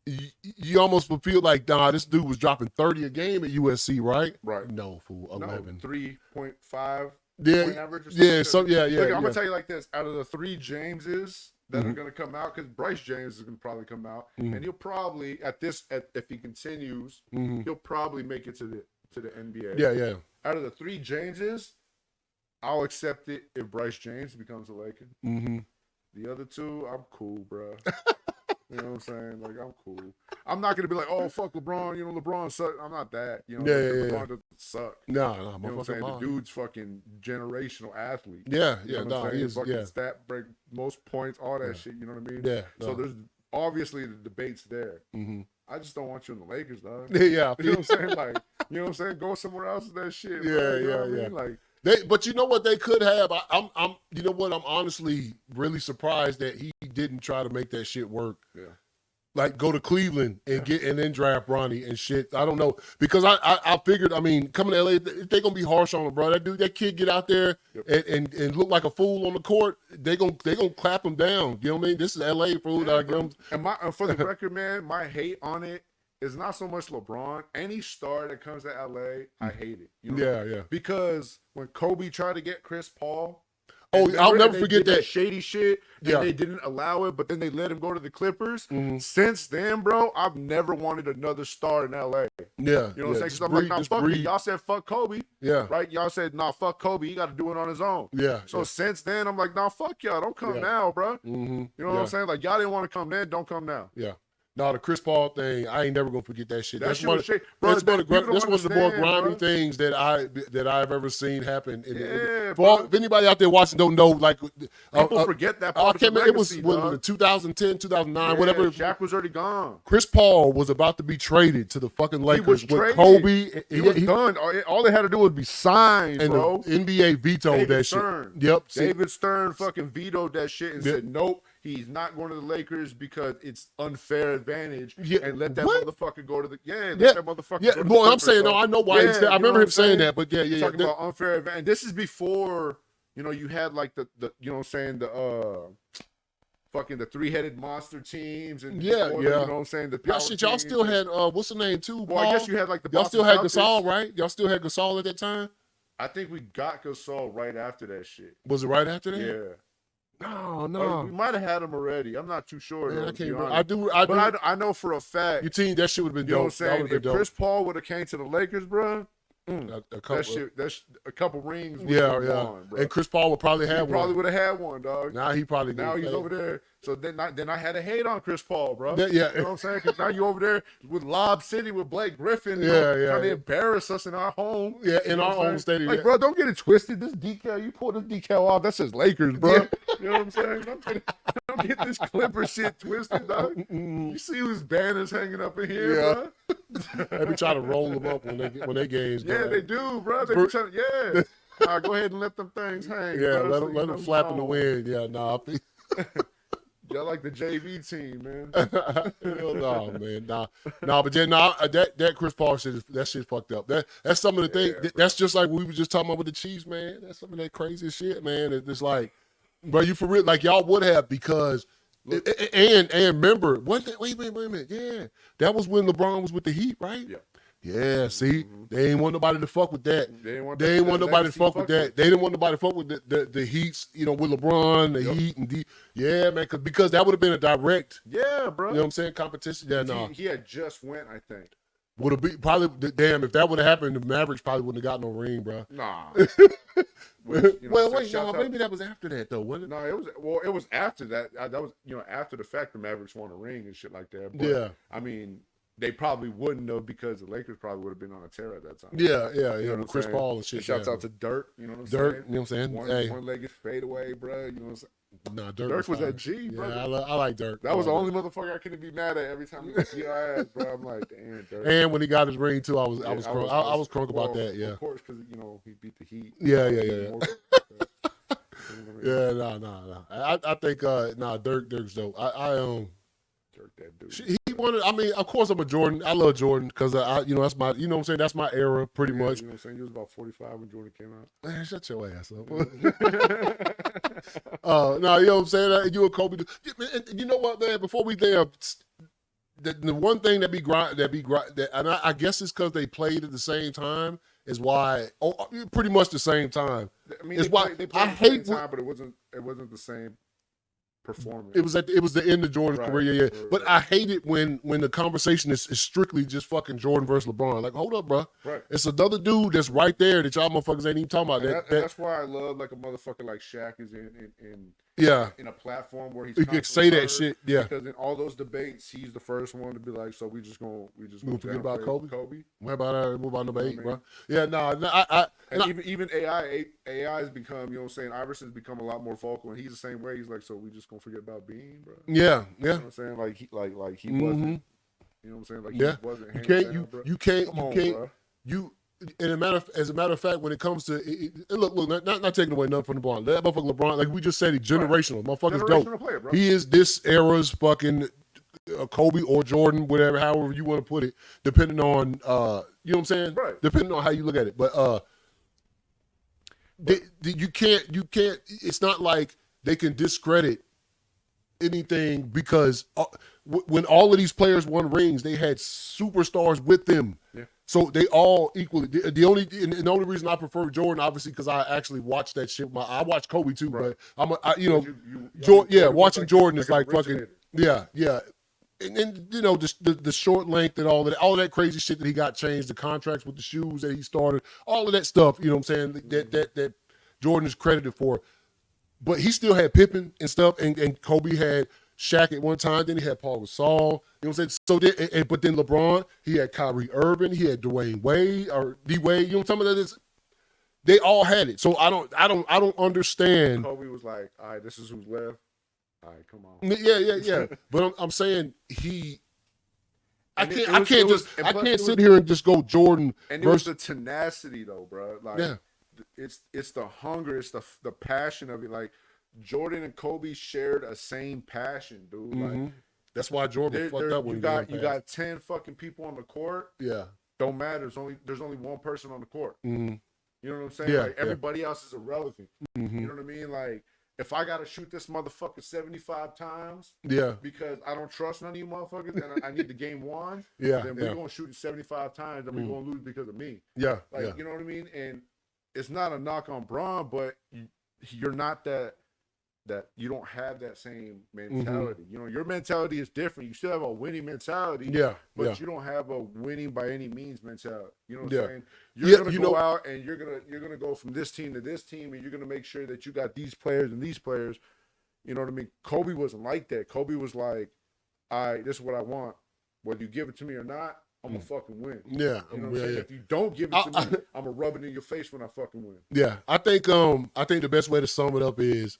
you almost would feel like, this dude was dropping 30 a game at USC, right? Right. No, fool, 11. 3.5 Yeah, point average or something. Yeah. Look, I'm going to tell you like this. Out of the 3 Jameses that are going to come out, because Bryce James is going to probably come out, and he'll probably, if he continues, he'll probably make it to the NBA. Yeah. Out of the 3 Jameses, I'll accept it if Bryce James becomes a Laker. The other 2, I'm cool, bro. You know what I'm saying? Like, I'm cool. I'm not going to be like, oh, fuck LeBron. LeBron sucks. I'm not that. LeBron doesn't suck. No. You know what I'm saying? The dude's fucking generational athlete. Yeah. You know what I'm saying? Fucking stat break, most points, all that shit. You know what I mean? Yeah. So there's obviously the debate's there. I just don't want you in the Lakers, dog. Yeah. You know what I'm saying? Like, you know what I'm saying? Go somewhere else with that shit. Yeah, bro. You know what I mean? Like, but you know what they could have? I'm you know what? I'm honestly really surprised that he didn't try to make that shit work. Yeah. like go to Cleveland and then draft Bronny and shit. I don't know because I figured. I mean, coming to LA, they gonna be harsh on him, bro. That kid get out there and look like a fool on the court. They gonna clap him down. You know what I mean? This is LA, fool. And for the record, man, my hate on it is not so much LeBron. Any star that comes to LA, I hate it. You know? Yeah. Because when Kobe tried to get Chris Paul. Oh, I'll never forget that shady shit. And they didn't allow it, but then they let him go to the Clippers. Since then, bro, I've never wanted another star in LA. Yeah. You know what I'm saying? Because I'm like, nah, fuck me. Y'all said fuck Kobe. Yeah. Right? Y'all said, nah, fuck Kobe. He got to do it on his own. Yeah. So since then, I'm like, nah, fuck y'all. Don't come now, bro. You know what I'm saying? Like, y'all didn't want to come then. Don't come now. Yeah. No, the Chris Paul thing, I ain't never gonna forget that shit. That's one of the more grimy things that I've ever seen happen. If anybody out there watching don't know, like people forget that part. It was 2010, 2009, whatever. Shaq was already gone. Chris Paul was about to be traded to the fucking Lakers with Kobe. He was done. All they had to do was be signed, and bro. The NBA vetoed that Stern. shit. Yep. David Stern fucking vetoed that shit and said nope. He's not going to the Lakers because it's unfair advantage. And let that motherfucker go to the that motherfucker. Yeah, go to well, the I'm saying bro. I know why. I remember him saying that, but talking about unfair advantage. This is before you had like the you know what I'm saying the fucking the three-headed monster teams and you know what I'm saying the y'all still had what's the name too? Well, I guess you had like the y'all still had Gasol, right? Y'all still had Gasol at that time. I think we got Gasol right after that shit. Was it right after that? Yeah. No. We might have had him already. I'm not too sure. Man, though, I can't remember. I know for a fact. Your team, that shit would have been dope. You know what I'm saying? If Chris Paul would have came to the Lakers, bro, that's a couple rings. Gone, bro. And Chris Paul would probably have one. Probably would have had one, dog. Now he's over there. So then I had to hate on Chris Paul, bro. Yeah. You know what I'm saying? Because now you over there with Lob City with Blake Griffin. Trying to embarrass us in our home. Yeah, in our own stadium. Like, bro, don't get it twisted. This decal, you pull this decal off, that says Lakers, bro. Yeah. You know what I'm saying? Don't get this Clipper shit twisted, dog. You see whose banners hanging up in here, bro? They be trying to roll them up when they games. Yeah, they do, bro. They be trying to, go ahead and let them things hang. Yeah, bro. let them flap in the wind. Yeah, Y'all like the JV team, man. Hell no, man. But then that Chris Paul shit that's fucked up. That's some of the things. That's just like we were just talking about with the Chiefs, man. That's some of that crazy shit, man. It's like, bro, you for real? Like y'all would have because. And remember, wait a minute. Yeah, that was when LeBron was with the Heat, right? Yeah, see, they ain't want nobody to fuck with that. They ain't want nobody to fuck with that. They didn't want nobody to fuck with the Heats, with LeBron, the Heat, and man, because that would have been a direct, bro. You know what I'm saying, competition. Yeah, no. He had just went, I think. Would have been probably damn if that would have happened, the Mavericks probably wouldn't have got no ring, bro. Nah. Wait, maybe that was after that though, wasn't it? No, it was after that. That was after the fact the Mavericks won a ring and shit like that. But, I mean. They probably wouldn't have because the Lakers probably would have been on a tear at that time. Yeah. Chris Paul and shit. Shouts out to Dirk. You know what I'm saying? Dirk, you know what I'm saying? One-legged fadeaway, bro. You know what I'm saying? Nah, Dirk was that G, bro. Yeah, I like Dirk. That was the only motherfucker I couldn't be mad at every time he was ass, bro. I'm like, damn, Dirk. And when he got his ring too, I was crunk about that. Yeah, of course, because he beat the Heat. Yeah. Yeah, no. I think Dirk's dope. Dirk, that dude. He wanted. I mean, of course, I'm a Jordan. I love Jordan because that's my. You know what I'm saying? That's my era, pretty much. You know what I'm saying? He was about 45 when Jordan came out. Man, shut your ass up. No, you know what I'm saying? You and Kobe. You know what, man? Before we there, the one thing and I guess it's because they played at the same time. Is why pretty much the same time. I mean, it's why they played I at the hate same time, but it wasn't the same performance. It was the end of Jordan's career, yeah. But I hate it when the conversation is strictly just fucking Jordan versus LeBron. Like, hold up, bro. Right. It's another dude that's right there that y'all motherfuckers ain't even talking about. That's why I love like a motherfucker like Shaq is in a platform where he can say that shit. Yeah. Because in all those debates, he's the first one to be like, so we just gonna forget about Kobe. What about number 8, bro? Yeah, and even AI has become, you know what I'm saying, Iverson's become a lot more vocal, and he's the same way. He's like, so we just gonna forget about Bean, bro. Yeah. You know what I'm saying? Like he wasn't. You know what I'm saying? Like he wasn't. You can't. As a matter of fact, when it comes to look, not taking away nothing from LeBron. That motherfucker LeBron, like we just said, he's generational. Motherfucker's dope. Player, bro. He is this era's fucking Kobe or Jordan, whatever, however you want to put it, depending on you know what I'm saying, Right. depending on how you look at it. But you can't. It's not like they can discredit anything because when all of these players won rings, they had superstars with them. Yeah. So they all equally. The only reason I prefer Jordan, obviously, because I actually watched that shit. I watched Kobe too, Right. but You Jordan, watching like, Jordan is like like fucking yeah. And you know the short length and all that crazy shit that he got changed, the contracts with the shoes that he started, all of that stuff. You know what I'm saying? That Jordan is credited for. But he still had Pippen and stuff, and Kobe had Shaq at one time. Then he had Paul Gasol. You know what I'm saying? So then, but then LeBron, he had Kyrie Irving, he had Dwayne Wade or D Wade. You know what I'm talking about? They all had it. So I don't understand. Kobe was like, all right, this is who's left. All right, come on. Yeah. But I'm saying I can't sit it here and just go Jordan. And it was the tenacity though, bro. Like, yeah. It's the hunger, it's the passion of it. Like Jordan and Kobe shared a same passion, dude. Mm-hmm. Like that's why Jordan fucked up when you got 10 fucking people on the court. Yeah, don't matter. There's only one person on the court. Mm-hmm. You know what I'm saying? Yeah, like everybody else is irrelevant. Mm-hmm. You know what I mean? Like if I gotta shoot this motherfucker 75 times, yeah, because I don't trust none of you motherfuckers, and I need the game won. Yeah, then we're gonna shoot it 75 times, and we're gonna lose because of me. Yeah, like you know what I mean? And it's not a knock on Braun, but you're not that you don't have that same mentality. You know, your mentality is different. You still have a winning mentality, but you don't have a winning by any means mentality. You know what I'm saying? You're gonna go out and you're gonna go from this team to this team, and you're gonna make sure that you got these players and these players. You know what I mean? Kobe wasn't like that. Kobe was like, all right, this is what I want. Whether you give it to me or not, I'm gonna fucking win. Yeah, you know what I'm saying? If you don't give it to me, I'm gonna rub it in your face when I fucking win. Yeah, I think the best way to sum it up is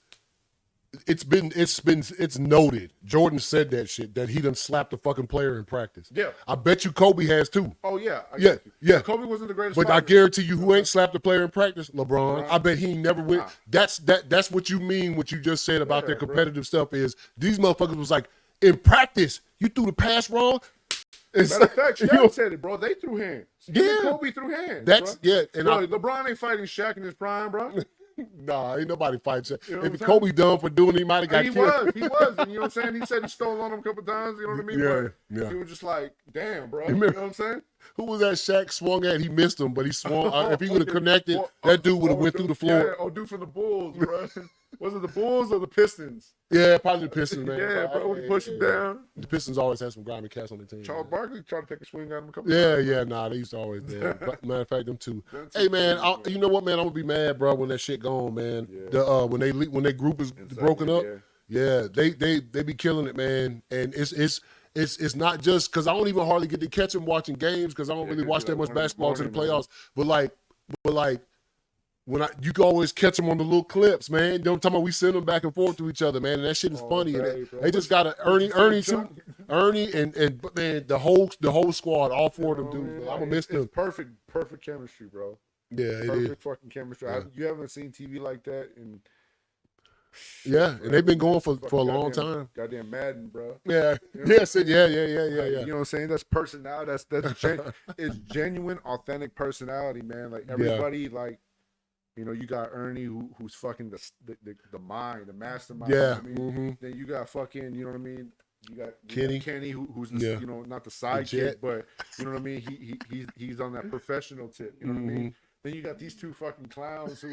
it's noted. Jordan said that shit that he done slapped a fucking player in practice. Yeah, I bet you Kobe has too. Oh yeah, yeah. Kobe wasn't the greatest, but I guarantee you, who ain't slapped a player in practice? LeBron. I bet he never went. That's what you mean. What you just said about their competitive stuff is these motherfuckers was like in practice. You threw the pass wrong. Matter of fact, Shaq said it, bro. They threw hands. Kobe threw hands. That's bro. And bro, LeBron ain't fighting Shaq in his prime, bro. Nah, ain't nobody fighting Shaq. You know if Kobe done for doing, he might have got killed. He was. And you know what I'm saying? He said he stole on him a couple times. You know what I mean? Yeah. He was just like, damn, bro. You know what I'm saying? Who was that Shaq swung at? He missed him, but he swung. If he would have connected, that dude would have went through the floor. Yeah, dude from the Bulls, bro. Was it the Bulls or the Pistons? Yeah, probably the Pistons, man. Yeah, bro. He pushed him down. The Pistons always had some grimy cats on the team. Charles Barkley tried to take a swing at him a couple times. Yeah, nah, they used to always do. Matter of fact, them two. Hey, man, you know what, man? I'm gonna be mad, bro, when that shit gone, man. Yeah. When they group is broken up. Yeah, they be killing it, man. And it's not just because I don't even hardly get to catch them watching games because I don't really watch that much basketball to the playoffs. But like when you can always catch them on the little clips, man. You know what I'm talking about? We send them back and forth to each other, man, and that shit is funny. And they just got Ernie too. Ernie and man, the whole squad, all four of them dudes. I'm gonna miss them. Perfect chemistry, bro. Yeah, perfect fucking chemistry. You haven't seen TV like that in. Yeah, and they've been going for a long time. Goddamn Madden, bro. Yeah, you know yeah. You know what I'm saying? That's personality. It's genuine, authentic personality, man. Like everybody, like. You know, you got Ernie, who's fucking the mind, the mastermind. Yeah. You know what I mean? Then you got fucking, you know what I mean? You got Kenny, who's you know, not the sidekick, but you know what I mean? He's on that professional tip. You know what I mean? Then you got these two fucking clowns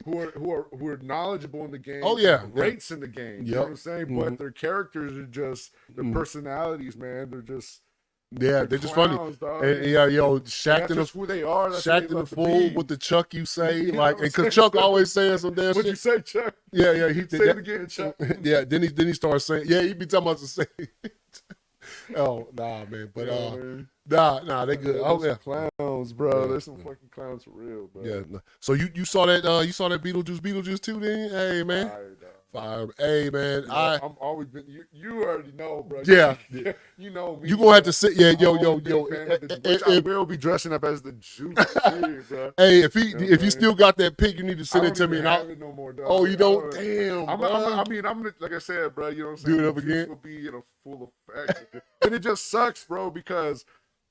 who are knowledgeable in the game. Oh yeah, greats in the game. You know what I'm saying? But their characters are just their personalities, man. They're just. Yeah, they're just funny. Dog. And Shaq in the who they are. Shaq in the fool with the Chuck you say, like, and cause Chuck always saying some damn shit. What you say, Chuck? Yeah, he say it again, Chuck. Yeah, then he starts saying, he be talking about the same. Oh nah, man, but nah, they good. Oh yeah, clowns, bro. There's some fucking clowns for real, bro. Yeah. So you saw that Beetlejuice too, then? Hey man, Fire. Hey, man, You know, I'm always been. You already know, bro. Yeah. You know me. You gonna have to sit. Yeah, yo. Which I will be dressing up as the Juice kid, bro. Hey, if You know if you still got that pic, you need to I send don't it to me. even And have it no more, dog. oh, you don't? I Damn, I'm gonna, like I said, bro. You know what I'm saying? Do it up The Juice again? will be in a full effect, and it just sucks, bro, because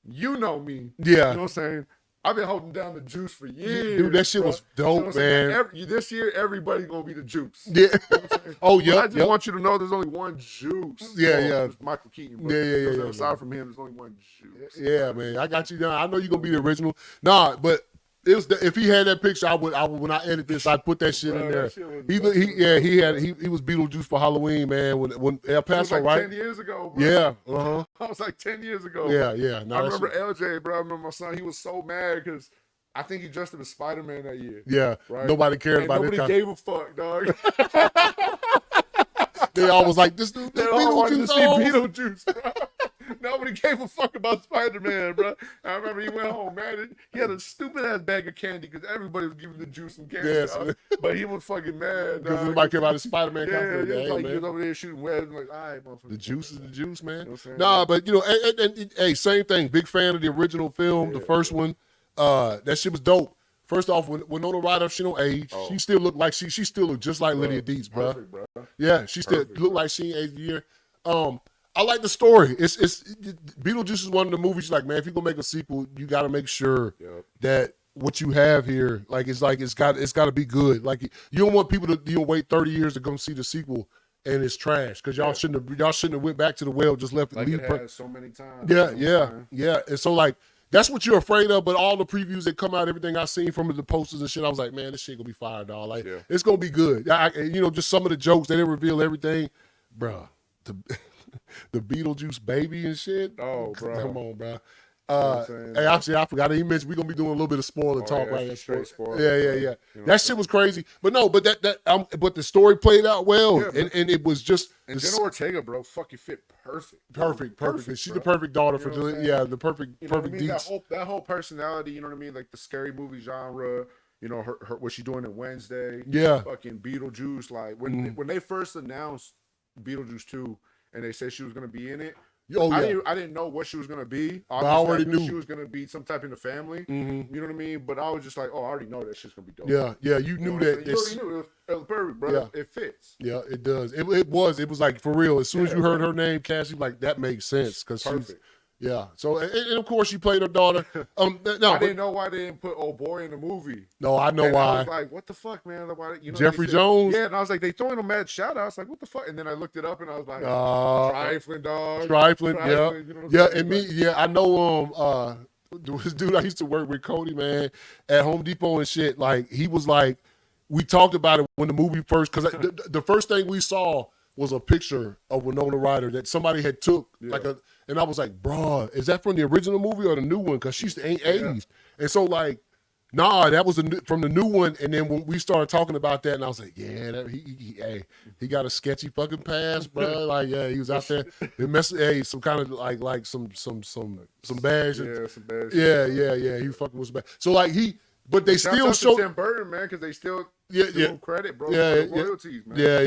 you know me. Yeah. You know what I'm saying? I've been holding down the Juice for years. Dude, that shit bro. was dope, what I'm man. saying? This year, everybody gonna be the Juice. Yeah. You know what I'm saying? Oh, But yep. I just want you to know there's only one Juice. Yeah, Well, yeah. there's Michael Keaton. But Yeah. Aside from him, there's only one Juice. Yeah, man. I got you down. I know you're gonna be the original. Nah, but it was if he had that picture, I would when I edit this, I'd put that shit in there. He was Beetlejuice for Halloween, man. When El Paso, like right? 10 years ago, bro. Yeah. Uh-huh. I was like 10 years ago. Yeah. I remember LJ, bro. I remember my son. He was so mad because I think he dressed up as Spider-Man that year. Yeah. Right? Nobody cared about it. Nobody gave a fuck, dog. They all was like, this dude, They all wanted to see Beetlejuice. Beetlejuice, bro. Nobody gave a fuck about Spider-Man, bro. I remember he went home, man. He had a stupid ass bag of candy because everybody was giving the Juice some candy. Yes, dog. But he was fucking mad, because dog. nobody cared about his Spider-Man Yeah, costume. he was Hey, like, man. he was over there shooting webs. I'm like, all right, motherfucker. The Juice is the juice, man. You know what I'm saying? Nah, but you know, and hey, same thing. Big fan of the original film, the first one. That shit was dope. First off, when Winona Ryder, she don't age. She still look like she still look just like Lydia Dietz, bro. Perfect, bro. Yeah, she still look like she ain't aged a year. I like the story. It's Beetlejuice is one of the movies. Like, man, if you gonna make a sequel, you got to make sure that what you have here, it's got to be good. Like, you don't want people to wait 30 years to come see the sequel and it's trash because y'all shouldn't have went back to the well, just left like it. It has so many times. Yeah. And so like. That's what you're afraid of, but all the previews that come out, everything I seen from the posters and shit, I was like, man, this shit gonna be fire, dog. Like, it's gonna be good. Just some of the jokes, they didn't reveal everything, bruh. The Beetlejuice baby and shit. Oh, bro, come on, bro. Hey, actually, I forgot to mention we're gonna be doing a little bit of spoiler talk right straight spoiler. Yeah. You know that shit was crazy, but no, but but the story played out well, and it was just. And Jenna Ortega, bro, fucking fit perfect. Perfect. She's the perfect daughter for the perfect Deets. That whole personality, you know what I mean? Like the scary movie genre. You know her what she doing in Wednesday. Yeah. Fucking Beetlejuice. Like when they first announced Beetlejuice 2 and they said she was gonna be in it. I didn't know what she was gonna be. I already knew she was gonna be some type in the family. You know what I mean? But I was just like, oh, I already know that shit's gonna be dope. Yeah. You knew that. You already knew it was perfect, bro. Yeah. It fits. Yeah, it does. It was like for real. As soon as you heard her name, Cassie, like that makes sense because she's. Yeah. So and of course she played her daughter. No, I didn't know why they didn't put old boy in the movie. No, I know why. I was like, what the fuck, man? Like, why, Jeffrey Jones. Yeah, and I was like, they throwing a mad shout out. I was like, what the fuck? And then I looked it up and I was like, trifling, dog. Trifling, yeah. You know yeah, and me, yeah, I know this dude I used to work with, Cody, man, at Home Depot and shit. Like he was like, we talked about it when the movie first, because the first thing we saw was a picture of Winona Ryder that somebody had took and I was like, bruh, is that from the original movie or the new one? Because she's ain't aged. And so like, nah, that was from the new one. And then when we started talking about that, and I was like, yeah, he got a sketchy fucking past, bro. Like, yeah, he was out there some kind of like some bad shit. Yeah, some bad shit. Yeah. He fucking was bad. So like but they still showed Tim Burton, man, because they still give him credit, bro. For the royalties, man. Yeah.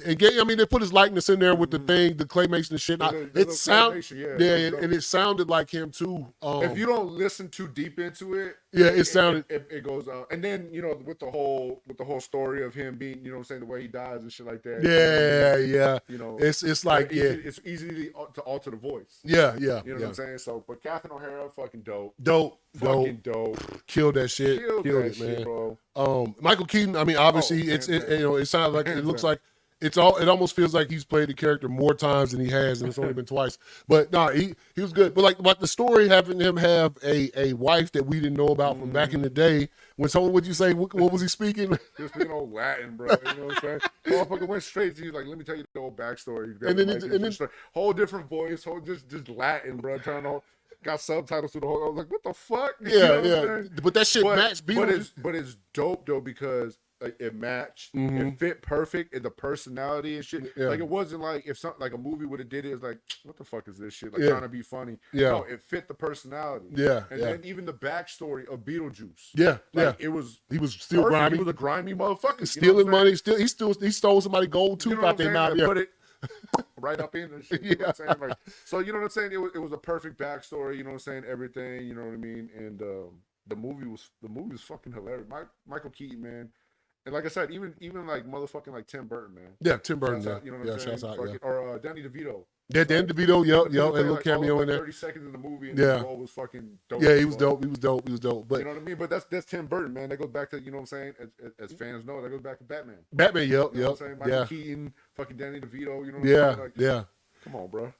And they put his likeness in there with the thing, the claymation and shit. It sounded like him too. If you don't listen too deep into it, it sounded. It goes out, and then with the whole story of him being, you know what I'm saying, the way he dies and shit like that. Yeah. It's like it's easy to alter the voice. Yeah. You know what I'm saying? So, but Catherine O'Hara, fucking dope. Fucking dope. Killed that shit. Killed it, shit, man. Bro. Michael Keaton. I mean, obviously, it sounds like it looks like it almost feels like he's played the character more times than he has, and it's only been twice. But no, he was good. But like the story having him have a wife that we didn't know about from back in the day. When someone would you say what was he speaking? He was speaking old Latin, bro. You know what I'm saying? Motherfucker went straight to you like, let me tell you the old backstory. And then whole different voice, whole just Latin, bro. Trying to. Got subtitles through the whole. I was like, "What the fuck?" Yeah. But that shit matched Beetlejuice. But it's dope though because it matched. Mhm. It fit perfect in the personality and shit. Yeah. Like it wasn't like if something like a movie would have did it, it's like, what the fuck is this shit? Like Yeah. trying to be funny. Yeah. No, it fit the personality. Yeah, And yeah. then even the backstory of Beetlejuice. Yeah, Like yeah. it was He was still perfect. grimy. He was a grimy motherfucker. Stealing money. He stole somebody's gold tooth out there. Now, Put it right up in the shit. You know what I'm saying? Like, so you know what I'm saying? It was a perfect backstory. You know what I'm saying? Everything. You know what I mean? And the movie was fucking hilarious. Michael Keaton, man. And like I said, even like motherfucking like Tim Burton, man. Yeah, Tim Burton. Shouts out, you know what I'm saying? Shouts out. Fucking, or Danny DeVito. Yeah, Dan DeVito. Yep, You know a what I'm little saying? cameo Like, in there. 30 seconds in the movie, and Yeah. the role was fucking dope. Yeah, he was dope. He was dope. But you know what I mean? But that's Tim Burton, man. That goes back to, you know what I'm saying? As fans know, that goes back to Batman. Batman. You know what Yep. I'm saying? Michael Keaton, fucking Danny DeVito. You know what I'm Yeah, saying? Like, yeah. come on, bro.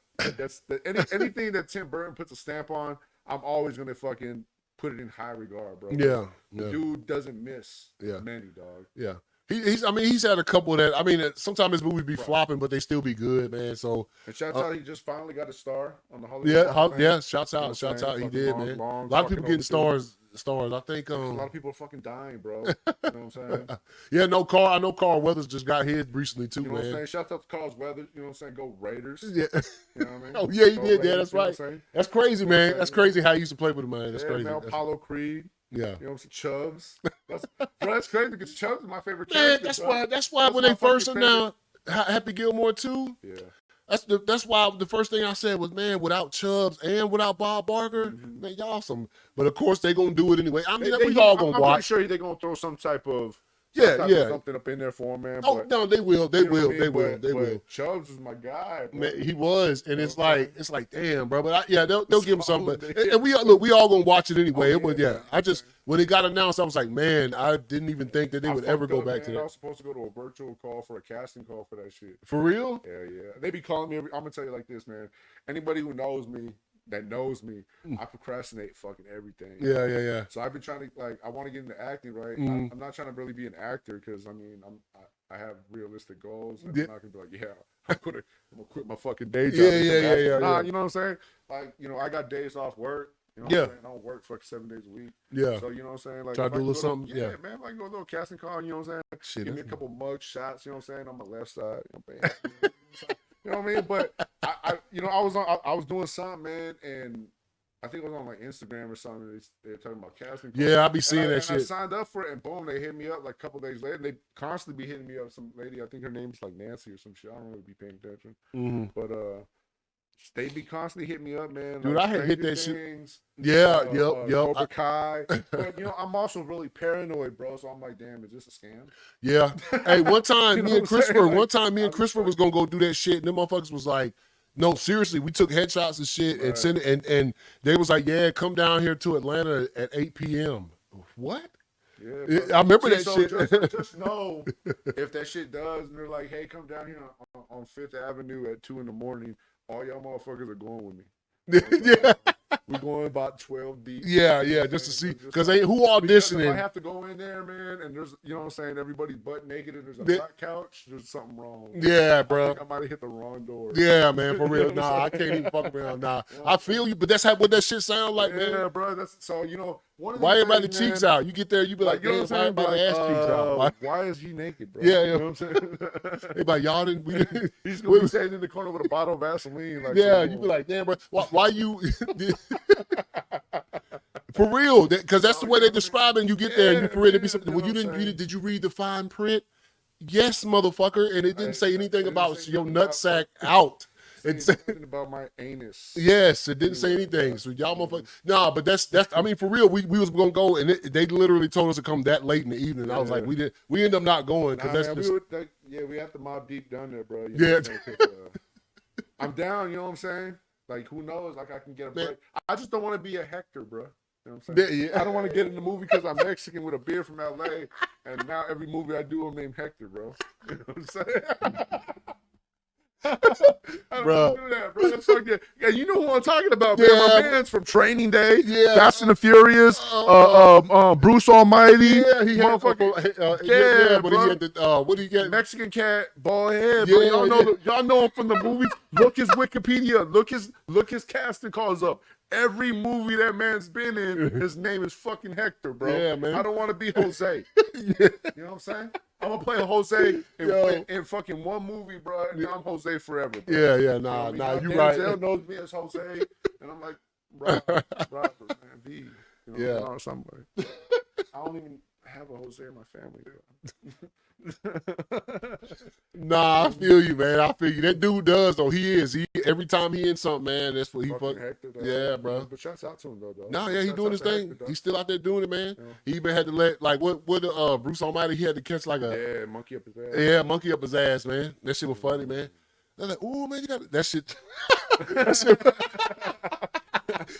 Anything that Tim Burton puts a stamp on, I'm always gonna fucking put it in high regard, bro. Yeah. The dude doesn't miss many, dog. Yeah. He's had a couple of that. I mean, sometimes his movies be flopping, but they still be good, man. So and shouts out, he just finally got a star on the Hollywood. shouts out. You know what I'm He saying? did, Fucking man. long A lot of people fucking getting overdue. stars. I think A lot of people are fucking dying, bro. You know what I'm saying? yeah, I know Carl Weathers just got his recently too, You know what I'm man. saying? Shout out to Carl's Weather. You know what I'm saying? Go Raiders. Yeah. You know what I mean? Oh yeah, he Go did. Yeah, Raiders, that's you know what right. I'm saying? That's crazy, You know what I'm man. saying? That's crazy how he used to play with him, man. That's Yeah, crazy. man, Apollo Creed. Yeah. You know what I'm saying? Chubbs. Bro, that's crazy because Chubbs is my favorite Man, character. that's why when my they first fucking announced Happy Gilmore 2, Yeah. that's why the first thing I said was, man, without Chubbs and without Bob Barker, man, y'all awesome. But of course they gonna do it anyway. I mean, we all gonna I'm watch. pretty sure they're gonna throw some type of something up in there for him, man. Oh but, no, they will. They you know what I will. mean? They will. But- They but will. Chubbs is my guy, bro. Man, he was, and it's like damn, bro. But they'll give him something. But Solid. and we all gonna watch it anyway. Oh, It was yeah. I just when it got announced, I was like, man, I didn't even think that they would ever go back to I that. was supposed to go to a virtual call for a casting call for that shit. For real? Yeah. They be calling me. I'm gonna tell you like this, man. Anybody who knows me, I procrastinate fucking everything. Yeah. So I've been trying to I want to get into acting, right? Mhm. I'm not trying to really be an actor because I mean I have realistic goals. I'm Yeah. not gonna be like, I'm gonna quit my fucking day job. Yeah, and come yeah, act. yeah, Nah, yeah. you know what I'm saying? Like, you know, I got days off work. You know what Yeah. I'm saying? I don't work for 7 days a week. Yeah. So you know what I'm saying? Like Try if to I do a can little go something, yeah. man, if I can go to a little casting call, you know what I'm saying? Shit, Give me a that's- couple mug shots, you know what I'm saying, on my left side. You know what I mean? But I I was doing something, man, and I think it was on like Instagram or something. They're talking about casting. Yeah, I be seeing that I shit. signed up for it, and boom, they hit me up like a couple days later. And they constantly be hitting me up. Some lady, I think her name's like Nancy or some shit. I don't really be paying attention, Mhm. but they be constantly hitting me up, man. Dude, like, I had hit Stranger that shit. Things, Yeah, yep. Cobra Kai. But you know, I'm also really paranoid, bro. So I'm like, damn, is this a scam? Yeah. Hey, one time You know me and what I'm saying? Christopher, Like, Christopher was gonna go do that shit, and them motherfuckers was like, no, seriously, we took headshots and shit and Right. sent it, and they was like, yeah, come down here to Atlanta at 8 p.m. What? Yeah, Yeah, bro. I remember that So shit. Just know if that shit does, and they're like, hey, come down here on Fifth Avenue at 2 a.m. All y'all motherfuckers are going with me. yeah, We're going about 12 deep. yeah, just to see, because who Because if I auditioning? have to go in there, man, and there's, you know what I'm saying, everybody's butt naked and there's a Yeah. black couch, there's something wrong. Yeah, I bro. think I might have hit the wrong door. Yeah, man, for real. You know what I'm Nah, I saying? can't even fuck around. Nah, I feel you, but that's what that shit sound like, Yeah, man. bro. That's so, you know, one of the Why everybody things, cheeks man, out? You get there, you be like, you know damn, what I'm why saying? everybody ass cheeks out? Why? Why is he naked, bro? Yeah, You know what I'm saying? They be like, y'all didn't. We didn't. He's gonna be standing in the corner with a bottle of Vaseline. Like, Yeah, some you be like, damn, bro, why you? For real, because that's the way they describe it. And you get there, and you for real, it be something. You know Well, you what I'm didn't. You saying? did you read the fine print? Yes, motherfucker, and it didn't say anything about your nutsack out. It It's said, about my anus. yes, it didn't say anything. So y'all motherfuckers, nah, but that's. I mean, for real, we was gonna go, and they literally told us to come that late in the evening. I was like, we end up not going because Nah, that's man, just. we have to mob deep down there, bro. You Yeah. know what I'm saying? 'Cause, I'm down. You know what I'm saying? Like, who knows? Like, I can get a Man. break. I just don't want to be a Hector, bro. You know what I'm saying? Yeah. I don't want to get in the movie because I'm Mexican with a beard from LA, and now every movie I do, I'm named Hector, bro. You know what I'm saying? I don't Bro. want to do that, bro. That's fucking, yeah, you know who I'm talking about, man. Yeah. My man's from Training Day, Yeah. Fast and the Furious, Bruce Almighty. Yeah, he had motherfucking, yeah, but bro. he had the what did he get? Mexican cat, bald head. Bro. Yeah, Y'all know yeah. y'all know him from the movies. Look his Wikipedia. Look his casting calls up. Every movie that man's been in, his name is fucking Hector, bro. Yeah, man. I don't want to be Jose. Yeah. You know what I'm saying? I'm gonna play Jose Yo. in fucking one movie, bro. And I'm Jose forever, bro. Yeah, You know nah, what I mean? nah, Now you Denzel right. knows me as Jose, and I'm like, Robert, man, V. You know, Yeah. or somebody. I don't even have a Jose in my family, though. Nah, I feel you, man. I feel you. That dude does, though. He is. Every time he in something, man, that's what he Fucking fuck. Hector, dog. Yeah, bro. But shouts out to him, though. Nah, yeah, he Shouts doing out his to thing. Hector, dog. He's still out there doing it, man. Yeah. He even had to let, like, what Bruce Almighty, he had to catch, like, Yeah, monkey up his ass. yeah, monkey up his ass, man. That shit was funny, man. They're like, oh, man, you got that shit. That shit.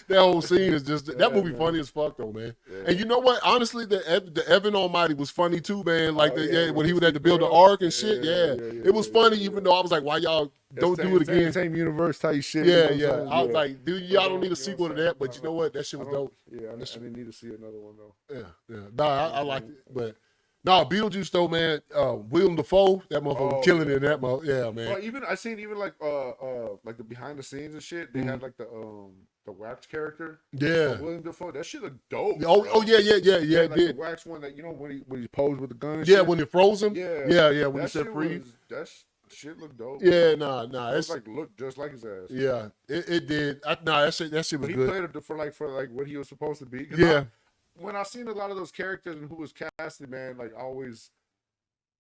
That whole scene is just, that movie man. funny as fuck, though, man. Yeah. And you know what? Honestly, the Evan Almighty was funny, too, man. Like, when he would have to build the Vero. ark and shit, yeah. It was funny, even though I was like, why y'all don't do it again? Same universe type shit. Yeah, you know what I'm saying? I was like, dude, y'all don't need a You know sequel what to I'm that, but saying? you know what? That shit was dope. Yeah, I didn't need to see another one, though. Yeah. Nah, I liked it. But, nah, Beetlejuice, though, man, William Dafoe, that motherfucker was killing it in that motherfucker. Yeah, man. Well, I seen like the behind the scenes and shit. They had like the wax character. Yeah. William Dafoe. That shit looked dope. Oh, yeah, Yeah, it like did. the wax one that when he posed with the gun. And Yeah, shit. when it froze him. Yeah, when he that said shit freeze. that shit looked dope. Yeah, nah, It's like looked just like his ass. yeah, it did. That shit was But he good. played it for like what he was supposed to be. 'Cause Yeah. When I seen a lot of those characters and who was casted, man, like always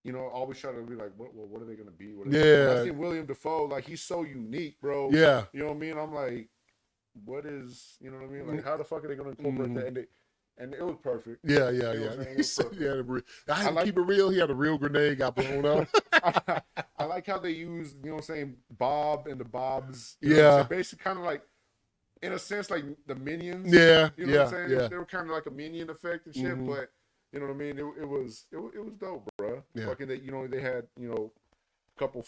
try to be like, what are they gonna be? When I seen William Dafoe, like he's so unique, bro. Yeah. You know what I mean? I'm like, what is, you know what I mean? Like, how the fuck are they gonna incorporate that? And it was perfect. Yeah. You know what I'm saying? It was perfect. I had to keep it real. He had a real grenade got blown up. I like how they use, you know what I'm saying, Bob and the Bobs. Yeah. Basically kind of like, in a sense, like the Minions. Yeah, You know what I'm saying? yeah. They were kind of like a Minion effect and shit, but you know what I mean? It was dope, bro. Yeah. Fucking they had, a couple,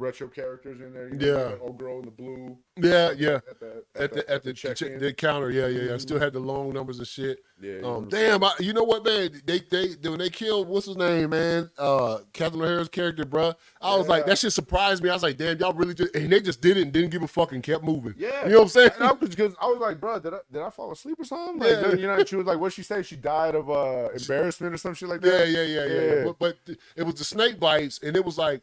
retro characters in there. Like old girl in the blue. Yeah. At the check-in. The counter. Yeah. Still had the long numbers and shit. Yeah. Damn, you know what, man? They when they killed what's his name, man? Catherine O'Hara's character, bro. I was like, that shit surprised me. I was like, damn, y'all really just, and they just did it and didn't give a fuck and kept moving. Yeah. You know what I'm saying? Because I was like, bro, did I fall asleep or something? Like, she was like, what she say? She died of embarrassment or some shit like that. Yeah. But it was the snake bites, and it was like,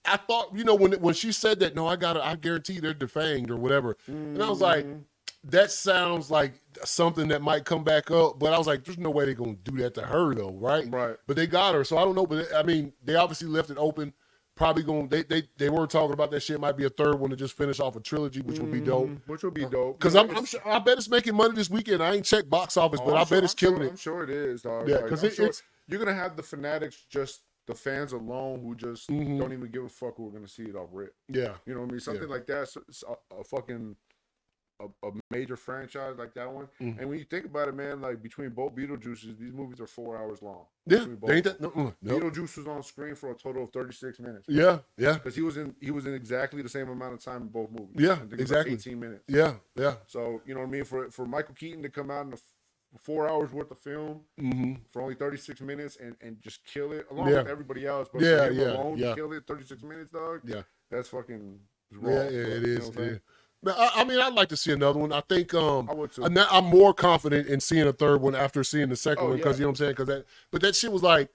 I thought, when she said that, no, I guarantee they're defanged or whatever. And I was like, that sounds like something that might come back up. But I was like, there's no way they're going to do that to her, though, right? Right. But they got her. So I don't know. But, I mean, they obviously left it open. Probably going to, they were talking about that shit. Might be a third one to just finish off a trilogy, which would be dope. Which would be dope. Because I'm sure, I bet it's making money this weekend. I ain't checked box office, but I bet it's killing it. I'm sure it is, dog. Yeah, like, because you're going to have the fanatics, just the fans alone who just don't even give a fuck who are going to see it off rip. Yeah. You know what I mean? Something like that, a fucking a major franchise like that one. And when you think about it, man, like between both Beetlejuices, these movies are 4 hours long. Yeah. Ain't that? Nope. Beetlejuice was on screen for a total of 36 minutes. Yeah. Because he was in exactly the same amount of time in both movies. Yeah, I think exactly. It was like 18 minutes. Yeah. So, you know what I mean? For Michael Keaton to come out in 4 hours worth of film for only 36 minutes and just kill it, along with everybody else. But for him alone to kill it 36 minutes, dog. Yeah. That's fucking raw. Yeah, it is. I mean, I'd like to see another one. I think I would too. I'm more confident in seeing a third one after seeing the second one, because you know what I'm saying? But that shit was like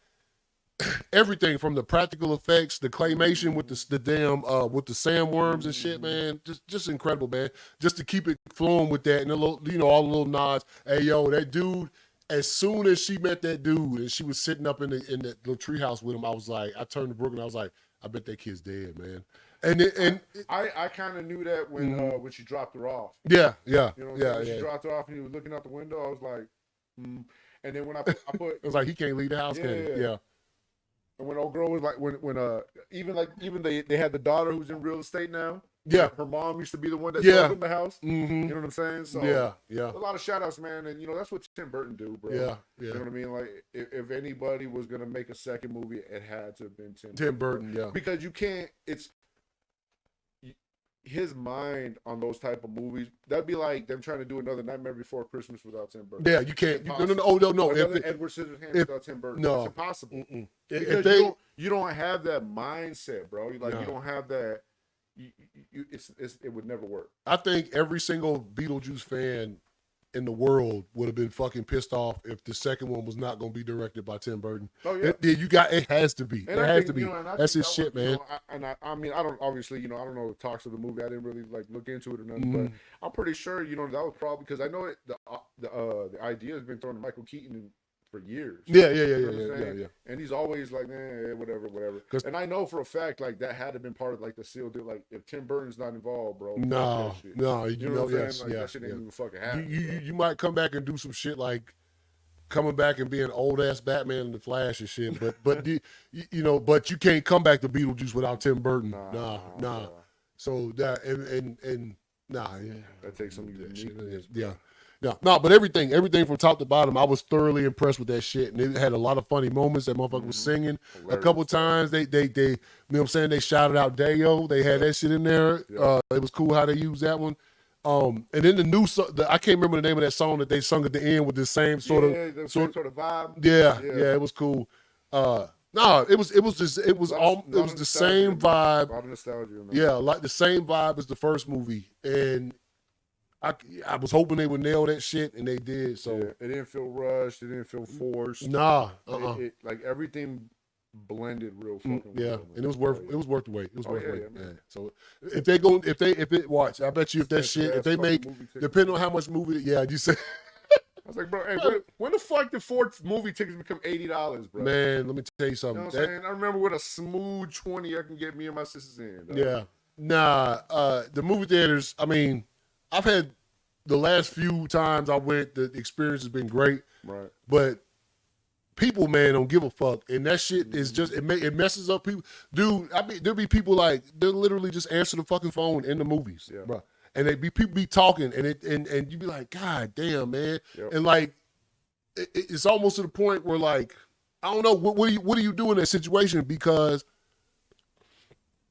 everything from the practical effects, the claymation with the damn with the sandworms and shit, man. Just incredible, man. Just to keep it flowing with that and the little, all the little nods. Hey, yo, that dude. As soon as she met that dude and she was sitting up in that little treehouse with him, I turned to Brooke and I was like, I bet that kid's dead, man. I kind of knew that when she dropped her off. Yeah. When she dropped her off and he was looking out the window, I was like, And then when I put, it was like he can't leave the house, can he? Yeah. And when old girl was like, even they had the daughter who's in real estate now. Yeah. Her mom used to be the one that sold them the house. Mm-hmm. You know what I'm saying? So yeah. A lot of shout outs, man. And that's what Tim Burton do, bro. Yeah. You know what I mean? Like if anybody was gonna make a second movie, it had to have been Tim Burton, yeah. Because you can't, his mind on those type of movies, that'd be like them trying to do another Nightmare Before Christmas without Tim Burton. Yeah, you can't. No. Edward Scissorhands without Tim Burton. No. It's impossible. Because you don't have that mindset, bro. You don't have that it would never work. I think every single Beetlejuice fan in the world would have been fucking pissed off if the second one was not going to be directed by Tim Burton. Oh yeah, it has to be. And it I has think, to be. That's his shit, man. I mean, I don't obviously, I don't know the talks of the movie. I didn't really like look into it or nothing, but I'm pretty sure, that was probably because I know the idea has been thrown to Michael Keaton for years. Yeah. And he's always like, whatever. And I know for a fact, like that had to been part of like the seal deal. Like if Tim Burton's not involved, bro, you know what I'm saying? That shit ain't even fucking happen. You might come back and do some shit like coming back and being old ass Batman in the Flash and shit, but but you can't come back to Beetlejuice without Tim Burton. Nah. So that and that takes some uniqueness. Yeah, no, but everything from top to bottom, I was thoroughly impressed with that shit, and it had a lot of funny moments. That motherfucker was singing a couple times. They, you know what I'm saying? They shouted out Dayo. They had that shit in there. Yeah. It was cool how they used that one. And then the new, I can't remember the name of that song that they sung at the end with the same sort of vibe. Yeah, it was cool. No, it was the same vibe. A lot of nostalgia. Yeah, like the same vibe as the first movie, and I was hoping they would nail that shit, and they did. So it didn't feel rushed. It didn't feel forced. Nah, like everything blended real fucking well. Yeah, and it was worth the wait. It was worth the wait. Yeah. So watch, I bet you if they make, depending on how much movie, you said. I was like, bro, hey, when the fuck did fourth movie tickets become $80, bro? Man, let me tell you something. You know what I'm saying? I remember with a smooth 20, I can get me and my sisters in. Dog. Yeah, nah. The movie theaters. I mean, I've had the last few times I went, the experience has been great. Right. But people, man, don't give a fuck, and that shit is just it messes up people. Dude, I mean, there'll be people like they'll literally just answer the fucking phone in the movies, bro. And people be talking, and you be like, God damn, man. Yep. And like, it's almost to the point where like, I don't know, what do you do in that situation? Because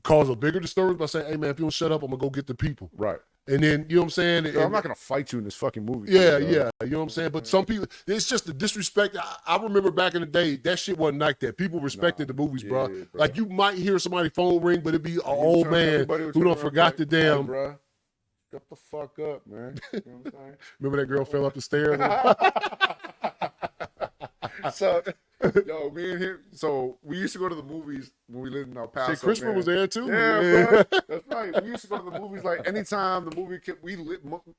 cause a bigger disturbance by saying, hey man, if you don't shut up, I'm gonna go get the people. Right. And then, you know what I'm saying? I'm not going to fight you in this fucking movie. Yeah. You know what I'm saying? But some people, it's just the disrespect. I remember back in the day, that shit wasn't like that. People respected the movies, bro. Like, you might hear somebody's phone ring, but it'd be an old man who done forgot the damn. Hey, bro, shut the fuck up, man. You know what I'm saying? Remember that girl fell up the stairs? So, yo, me and him. So we used to go to the movies when we lived in El Paso. Shit, Crispin was there too. Yeah, bro. That's right. We used to go to the movies like anytime the movie.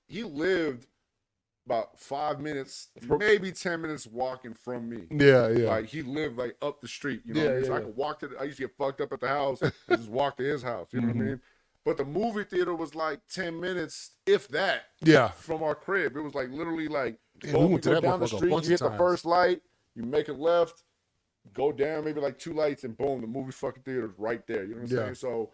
He lived about 5 minutes, maybe 10 minutes walking from me. Yeah. Like he lived like up the street. You know what I mean? So I could walk to. I used to get fucked up at the house and just walk to his house. You know what I mean? But the movie theater was like 10 minutes, if that. Yeah. From our crib, it was like literally like. We went to that down the street, you hit the first light. You make a left, go down maybe like 2 lights, and boom, the movie fucking theater is right there. You know what I'm saying? So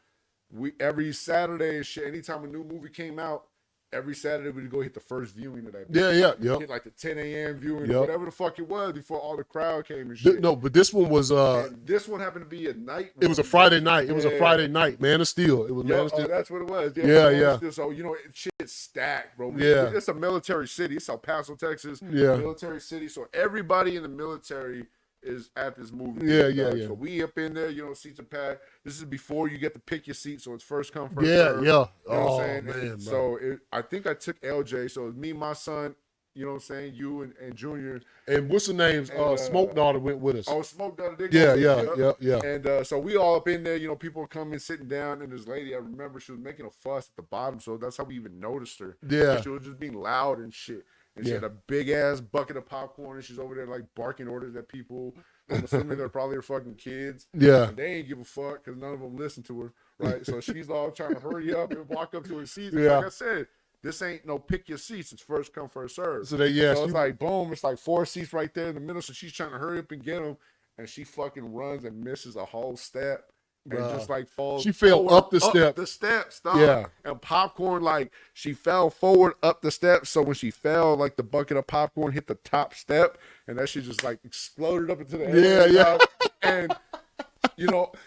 we every Saturday and shit, anytime a new movie came out, every Saturday we'd go hit the first viewing of that movie. Yeah. Hit like the 10 a.m. viewing, or whatever the fuck it was before all the crowd came and shit. No, but this one was and this one happened to be at night. It was a Friday night. It was a Friday night. Man of Steel. It was Man of Steel. Oh, that's what it was. Yeah. So shit's stacked, bro. Yeah. It's a military city. It's El Paso, Texas. Yeah. Military city. So everybody in the military is at this movie. Yeah. So we up in there, seats are packed. This is before you get to pick your seat, so it's first come, first serve. Yeah. You know what I'm saying? Man, so I think I took LJ. So it was me, my son, you know what I'm saying, you and Junior. And what's the names? Smoke Daughter went with us. Oh, Smoke Daughter did go. Yeah. And so we all up in there, people were coming, sitting down, and this lady, I remember she was making a fuss at the bottom, so that's how we even noticed her. Yeah. She was just being loud and shit. And she had a big ass bucket of popcorn, and she's over there like barking orders at people. I'm assuming they're probably her fucking kids. Yeah. And they ain't give a fuck because none of them listen to her, right? So she's all trying to hurry up and walk up to her seats. Yeah. Like I said, this ain't no pick your seats. It's first come, first serve. So it's like, boom, it's like 4 seats right there in the middle. So she's trying to hurry up and get them. And she fucking runs and misses a whole step. And just like falls. She fell up the step. The steps, dog. Yeah. And popcorn, like she fell forward up the steps. So when she fell, like the bucket of popcorn hit the top step, and that shit just like exploded up into the air. Yeah. And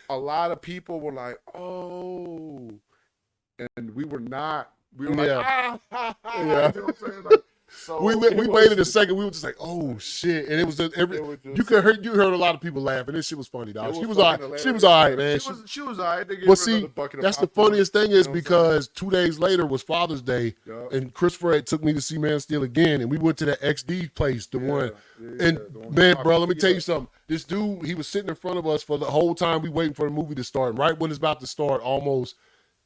a lot of people were like, "Oh," and we were not. We were like, "Ah, ha, ha." You know what I'm saying? Like, So we waited a second. We were just like, oh shit, and it was just you heard a lot of people laughing. This shit was funny, dog. She was all right. She was all right, man. She was all right. They gave Well, her see, another bucket of that's the popcorn. funniest thing is You know what I'm because 2 days later was Father's Day, Yup. and Christopher had took me to see Man of Steel again, and we went to that XD place, the one. And the one man, with bro, let me Papa tell you Pete. something. This dude, he was sitting in front of us for the whole time we waiting for the movie to start. And right when it's about to start, almost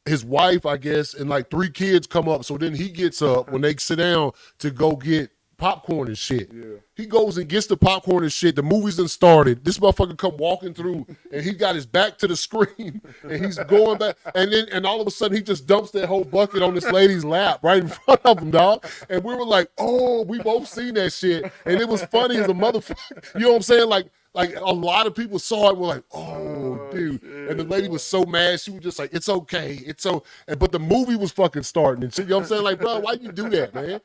his wife, I guess, and like 3 kids come up. So then he gets up when they sit down to go get popcorn and shit. Yeah. He goes and gets the popcorn and shit. The movie's done started. This motherfucker come walking through and he got his back to the screen and he's going back. And all of a sudden he just dumps that whole bucket on this lady's lap right in front of him, dog. And we were like, oh, we both seen that shit. And it was funny as a motherfucker. You know what I'm saying? Like a lot of people saw it. We're like, oh, dude. Shit, and the lady was so mad. She was just like, it's okay. It's so. But the movie was fucking starting and shit. You know what I'm saying? Like, bro, why you do that, man?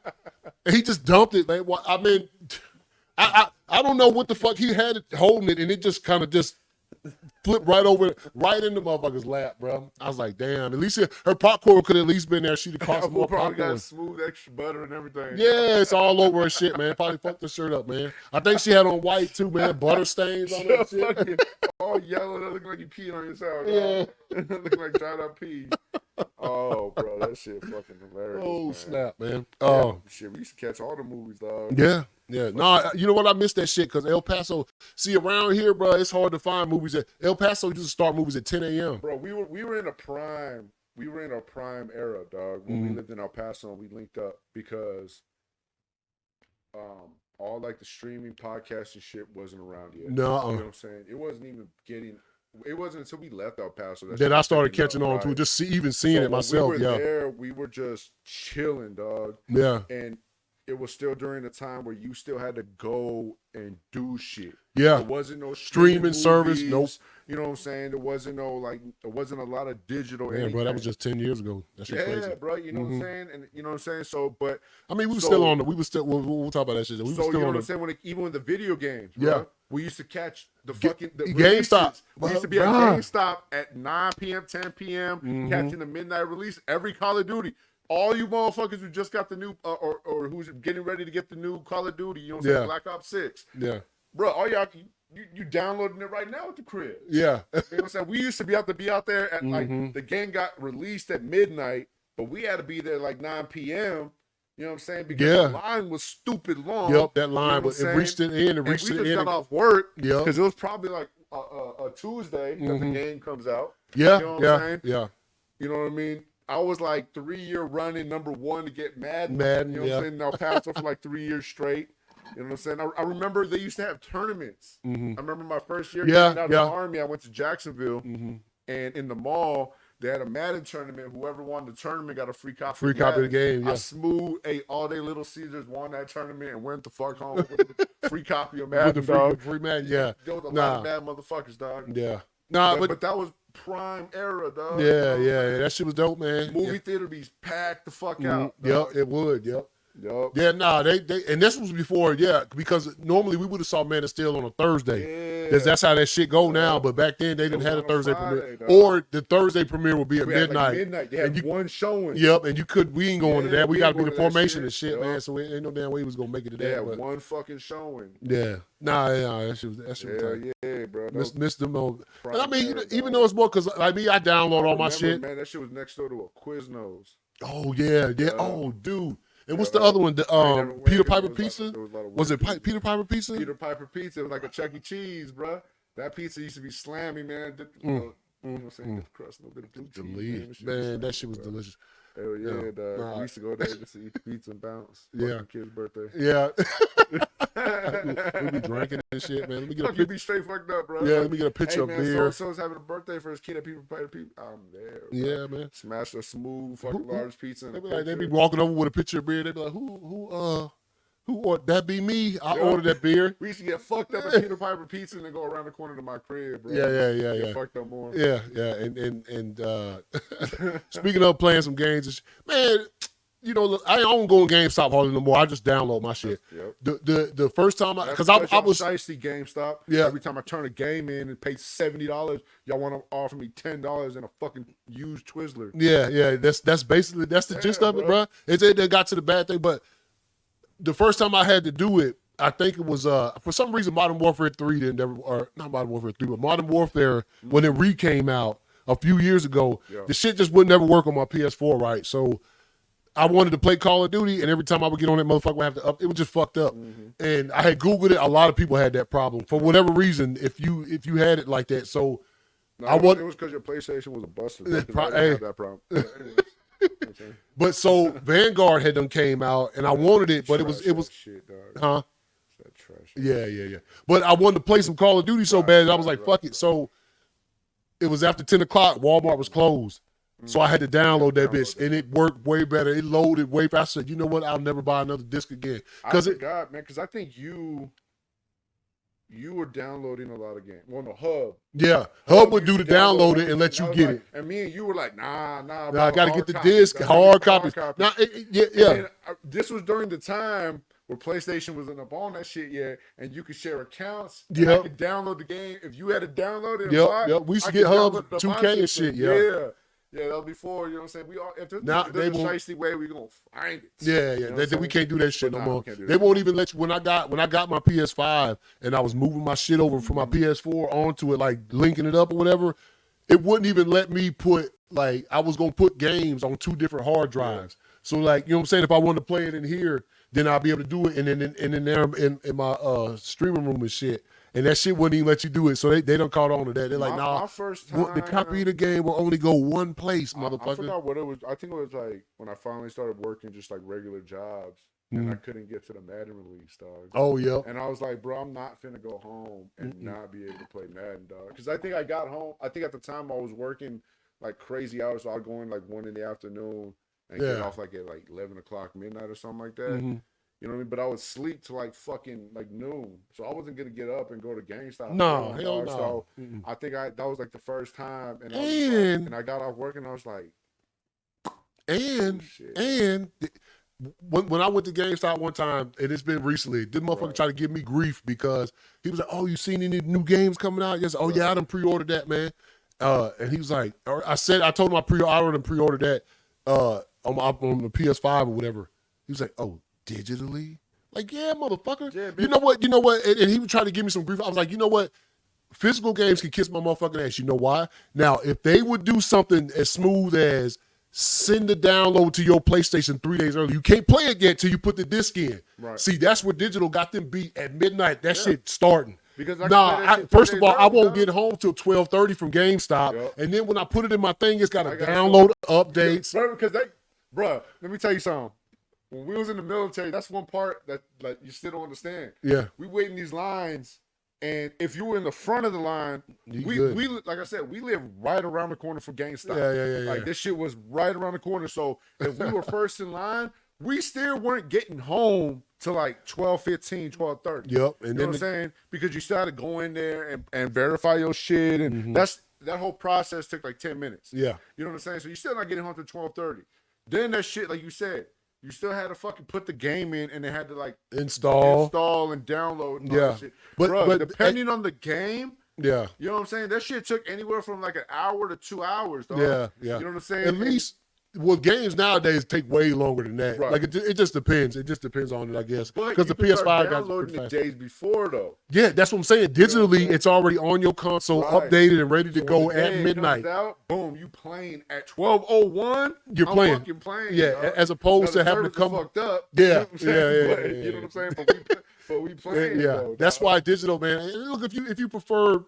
And he just dumped it, man. I mean, I don't know what the fuck he had it holding it, and it just kind of just flipped right in the motherfucker's lap, bro. I was like, damn. At least her popcorn could at least been there. She'd have cost more Probably popcorn. got smooth extra butter and everything. Yeah, it's all over her shit, man. Probably fucked the shirt up, man. I think she had on white too, man. Butter stains on that shit. Fucking all yellow. That look like you peed on yourself. Yeah. Looking like dried up pee. Oh, bro, that shit fucking hilarious. Oh, man. snap, man. Yeah, Oh, shit, we used to catch all the movies, dog. yeah. Yeah, no, you know what? I missed that shit because El Paso. See, around here, bro, it's hard to find movies. El Paso used to start movies at 10 a.m. Bro, we were in a prime. We were in a prime era, dog. When we lived in El Paso and we linked up because, all like the streaming podcast and shit wasn't around yet. No, You know what I'm saying? It wasn't even getting. It wasn't until we left El Paso that Then shit I was started picking catching up, on to it, right? just seeing So it when myself. we were Yeah, there, we were just chilling, dog. yeah, And it was still during the time where you still had to go and do shit. yeah. There wasn't no Streaming service, movies, nope. You know what I'm saying? There wasn't a lot of digital. Man, bro, that was anything. just 10 years ago. That shit Yeah, crazy. bro. You know what I'm saying? And you know what I'm saying? So, but I mean, we were So- still on. We'll talk about that shit. We were so you still know on what I'm saying? Even with the video games, Yeah. bro, we used to catch the fucking the GameStop. releases. We used to be at Bruh. GameStop at 9 p.m., 10 p.m. Mm-hmm. catching the midnight release. Every Call of Duty. All you motherfuckers who just got the new or who's getting ready to get the new Call of Duty, you know what I'm saying? Yeah. Black Ops 6. Yeah, Bro, all y'all you downloading it right now at the crib. yeah, You know what I'm saying? We used to be out there at Mhm. like the game got released at midnight, but we had to be there like 9 p.m. You know what I'm saying? Because Yeah. the line was stupid long. Yep, that You know line what was I'm it reached saying? it in, it And reached we it just in. got off work Yep. because it was probably like a Tuesday that the game comes out. Yeah, You know what I'm saying? yeah. You know what I mean? I was like 3-year running #1 to get Madden. Madden, You know what yeah. I'm saying? Now Paso for like 3 years straight. You know what I'm saying? I remember they used to have tournaments. I remember my first year Yeah, getting out of yeah. the Army, I went to Jacksonville, and in the mall, they had a Madden tournament. Whoever won the tournament got a free copy. Free copy of the Madden. game, I yeah. smooth ate all day Little Caesars, won that tournament, and went the fuck home with the free copy of Madden, With the free, dog. free man, yeah. There was a lot Nah, of mad motherfuckers, dog. yeah. Nah, But that was prime era, dog. yeah, yeah. That shit was dope, man. Movie theater be packed the fuck Yeah. out. Yep, dog. it would, yep. Yup. Yeah, nah, they and this was before, yeah, because normally we would have saw Man of Steel on a Thursday. Yeah. Because that's how that shit go now, but back then they didn't was have a on a Thursday Friday, premiere. dog. Or the Thursday premiere would be at We had, midnight. like, midnight. They had And you- one showing. Yep, and we ain't going to Yeah, that. We we got to ain't be the going to that formation shit. and shit, Yup. man. So ain't no damn way we was gonna make it to They that. had But one fucking showing. yeah, nah, yeah, that shit was Yeah, tight. yeah, bro. That Miss, was miss them on. And I prime mean, era, even dog. though it's more because like me, I download all my Remember, shit. Man, that shit was next door to a Quiznos. Oh yeah, yeah. Yeah. Oh dude. And what's Yeah, the other one? The I ain't never Peter went. Piper There was Pizza. like- there was a lot of Was weird it pizza. Peter Piper Pizza? Peter Piper Pizza? It was like a Chuck E. Cheese, bro. That pizza used to be slammy, man. You know what I'm saying? Dip the crust, a little bit of blue cheese, Man, that shit was bro. delicious. Hell yeah, Yeah. dog. Nah. We used to go there just to eat the pizza and bounce. Yeah. Fuck the kid's birthday. Yeah. we be drinking and shit, man. Let me get a Fuck, you picture. be straight fucked up, bro. Yeah, let me get a picture Hey, of man, beer. so-and-so's having a birthday for his kid at Peter Piper Pizza. I'm there, bro. Yeah, man. Smash a smooth fucking large pizza. They be like, they be walking over with a picture of beer. They be like, who ordered that? Be me. I Yeah. ordered that beer. We used to get fucked up at Peter Piper Pizza and then go around the corner to my crib, bro. Yeah. Get fucked up more. Yeah. And speaking of playing some games, and man, you know, look, I don't go in GameStop hardly no more. I just download my shit. Yep. The first time because I was shiesty GameStop. Yeah. Every time I turn a game in and pay $70, y'all want to offer me $10 and a fucking used Twizzler. yeah. That's basically the gist of it, bro. bro. It's they got to the bad thing, but the first time I had to do it, I think it was for some reason Modern Warfare 3 didn't ever, or not Modern Warfare 3, but Modern Warfare when it came out a few years ago, the shit just would never work on my PS4, right? So I wanted to play Call of Duty, and every time I would get on that motherfucker, I would have to up. It was just fucked up. And I had Googled it. A lot of people had that problem for whatever reason. If you had it like that, so no, it was because your PlayStation was a busted. I didn't have that problem. But so Vanguard had done came out, and I wanted it, but it was shit, dog. huh? That trash. Yeah. But I wanted to play some Call of Duty so bad, I was like, fuck it. So it was after 10 o'clock. Walmart was closed. So I had to download that bitch, and it worked way better. It loaded way faster. I said, you know what? I'll never buy another disc again. I forgot, man, because I think you were downloading a lot of games. Well, no, Hub. Yeah, Hub would do the download and let you get it. And me and you were like, nah, I got to get the disc, hard copy. Nah, yeah. This was during the time where PlayStation wasn't up on that shit yet, and you could share accounts. Yeah, I could download the game. If you had to download it, yeah. We used to get Hubs 2K and shit. Yeah, that was before, you know what I'm saying? We all, if there's now, a shiesty way, we're going to find it. Yeah. You know we can't do that shit no more. They won't even let you, when I got my PS5 and I was moving my shit over from my PS4 onto it, like linking it up or whatever, it wouldn't even let me put, like, I was going to put games on 2 different hard drives. So, like, you know what I'm saying? If I wanted to play it in here, then I'll be able to do it and then in there in my streaming room and shit. And that shit wouldn't even let you do it. So they don't caught on to that. They're like, nah, my first time, the copy of the game will only go one place, motherfucker. I forgot what it was. I think it was like when I finally started working just like regular jobs and I couldn't get to the Madden release, dog. Oh, yeah. And I was like, bro, I'm not finna go home and not be able to play Madden, dog. Because I think I got home. I think at the time I was working like crazy hours. So I was going like 1 in the afternoon and get off like at like 11 o'clock midnight or something like that. You know what I mean? But I would sleep till like fucking like noon. So I wasn't going to get up and go to GameStop. No, hell no. So I think that was like the first time. And I got off work and I was like, when I went to GameStop one time, and it's been recently, this motherfucker tried to give me grief because he was like, oh, you seen any new games coming out? Yes. Oh, yeah, I done pre-ordered that, man. And he was like, I told him I pre-ordered that on the PS5 or whatever. He was like, oh, digitally? Like, yeah, motherfucker. Yeah, you know what? And he would try to give me some grief. I was like, you know what? Physical games can kiss my motherfucking ass. You know why? Now, if they would do something as smooth as send the download to your PlayStation 3 days early, you can't play it yet till you put the disc in. Right. See, that's where digital got them beat at midnight. That shit starting. Because first of all, I won't get home till 12:30 from GameStop, and then when I put it in my thing, it's got to download updates. Bro, let me tell you something. When we was in the military, that's one part that like you still don't understand. Yeah. We wait in these lines, and if you were in the front of the line, we like I said, we live right around the corner from GameStop. Yeah. Like this shit was right around the corner. So if we were first in line, we still weren't getting home till like 12:15, 12:30. Yep. And you know what I'm saying? Because you still had to go in there and verify your shit, and that whole process took like 10 minutes. Yeah. You know what I'm saying? So you're still not getting home till 12:30. Then that shit, like you said, you still had to fucking put the game in, and they had to like install and download and all that shit. But depending on the game, you know what I'm saying? That shit took anywhere from like an hour to 2 hours, dog. Yeah. You know what I'm saying? At least, games nowadays take way longer than that. Right. Like it just depends. It just depends on it, I guess. Because the PS5 got downloading the days before, though. Yeah, that's what I'm saying. Digitally, it's already on your console, updated and ready to go at midnight. Comes out, boom, you playing at 12:01. You're playing. I'm fucking playing. Yeah, dog. as opposed to having to come fucked up. Yeah, you know what I'm saying? But we playing. Yeah, that's why digital, man. Look, if you prefer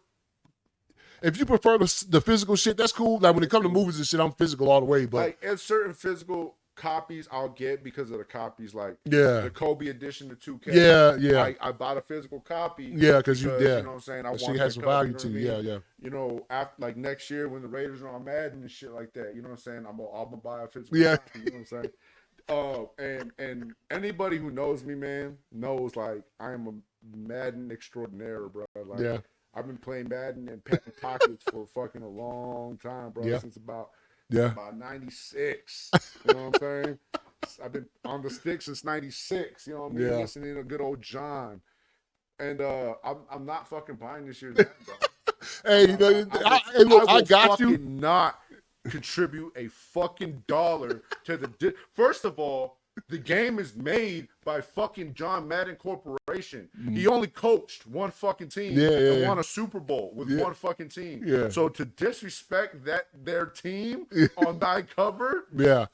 the physical shit, that's cool. Like when it comes to movies and shit, I'm physical all the way. But like, there's certain physical copies I'll get because of the copies, like the Kobe edition to 2K. Yeah. I bought a physical copy. Yeah, because you know what I'm saying. I want she has some value to you. Yeah. You know, after like next year when the Raiders are on Madden and shit like that, you know what I'm saying. I'm gonna buy a physical copy. You know what I'm saying. And anybody who knows me, man, knows like I am a Madden extraordinaire, bro. Like, I've been playing Madden and packing pockets for fucking a long time, bro. Since about 96. You know what I'm saying? I've been on the stick since 96. You know what I mean? Listening to good old John. And I'm not fucking buying this year's Madden, bro. Hey, I got you. Not contribute a fucking dollar to the. First of all, The game is made by fucking John Madden Corporation. He only coached one fucking team and won a Super Bowl with one fucking team. Yeah. So to disrespect their team on thy cover,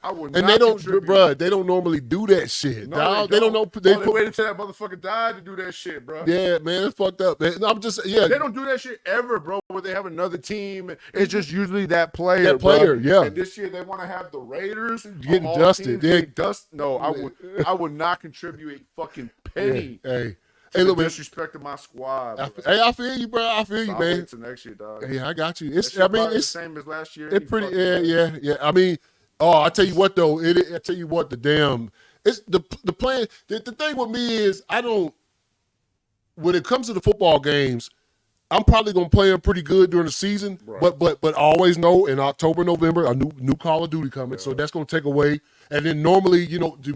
I would not. And they don't, contribute. bruh, they don't normally do that shit. No, they don't know. They waited until that motherfucker died to do that shit, bro. Yeah, man, it's fucked up. Man. I'm just, They don't do that shit ever, bro, where they have another team. It's just usually that player. That player, bro. And this year they want to have the Raiders getting dusted. No, I would not contribute a fucking penny. Hey, look, disrespecting my squad. I feel you, bro. I feel you, man. Wait till next year, dog. Yeah, I got you. It's the same as last year. It's pretty. Yeah. I mean, I tell you what though. I tell you what, it's the plan. The thing with me is I don't. When it comes to the football games, I'm probably gonna play them pretty good during the season, but I always know in October, November, a new Call of Duty coming, so that's gonna take away. And then normally,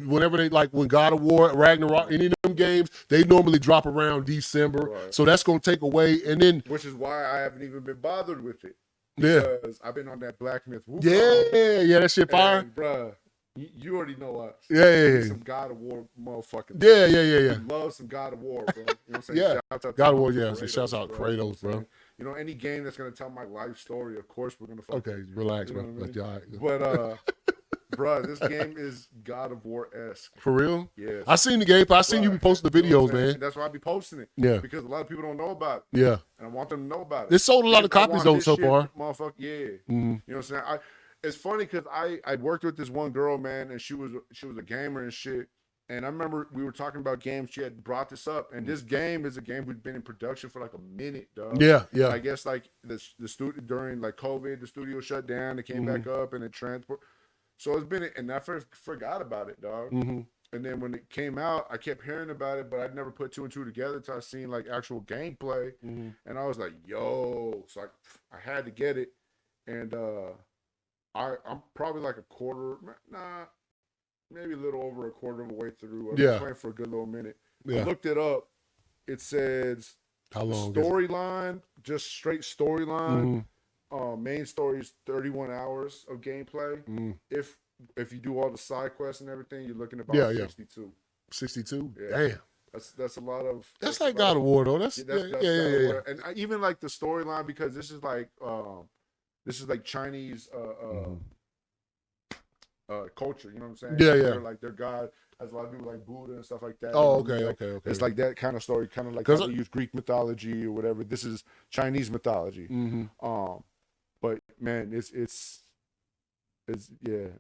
whenever they when God of War, Ragnarok, any of them games, they normally drop around December, so that's gonna take away. And then, which is why I haven't even been bothered with it. Because I've been on that Black Myth. That shit fire, bruh. You already know us. Yeah. Some God of War motherfucking. Yeah. We love some God of War, bro. You know what I'm saying? Shouts out God of War, shouts out Kratos, bro. You know, any game that's gonna tell my life story, of course we're gonna. Okay, relax, bro. But bro, this game is God of War-esque. For real? Yeah. I seen the game, but I seen you be posting the videos, man. And that's why I be posting it. Yeah. Because a lot of people don't know about it. Yeah. And I want them to know about it. It sold a lot of copies though so far. Motherfucker, yeah. You know what I'm saying? It's funny because I worked with this one girl, man, and she was a gamer and shit. And I remember we were talking about games. She had brought this up, and this game is a game we've been in production for like a minute, dog. Yeah. I guess like the studio during like COVID, the studio shut down. It came back up, and it transport. So it's been, and I forgot about it, dog. And then when it came out, I kept hearing about it, but I'd never put two and two together until I seen like actual gameplay, and I was like, yo, so I had to get it, and I'm probably like maybe a little over a quarter of the way through. I've been playing for a good little minute. I looked it up. It says how long storyline, just straight storyline. Main story is 31 hours of gameplay. If you do all the side quests and everything, you're looking at about 62. 62? Yeah. Damn. That's a lot of. That's like God of War though. That's yeah. And I even like the storyline because this is like Chinese culture. You know what I'm saying? They're like their god has a lot of people like Buddha and stuff like that. Oh, okay. It's like that kind of story, kind of like how they use Greek mythology or whatever. This is Chinese mythology. But man, it's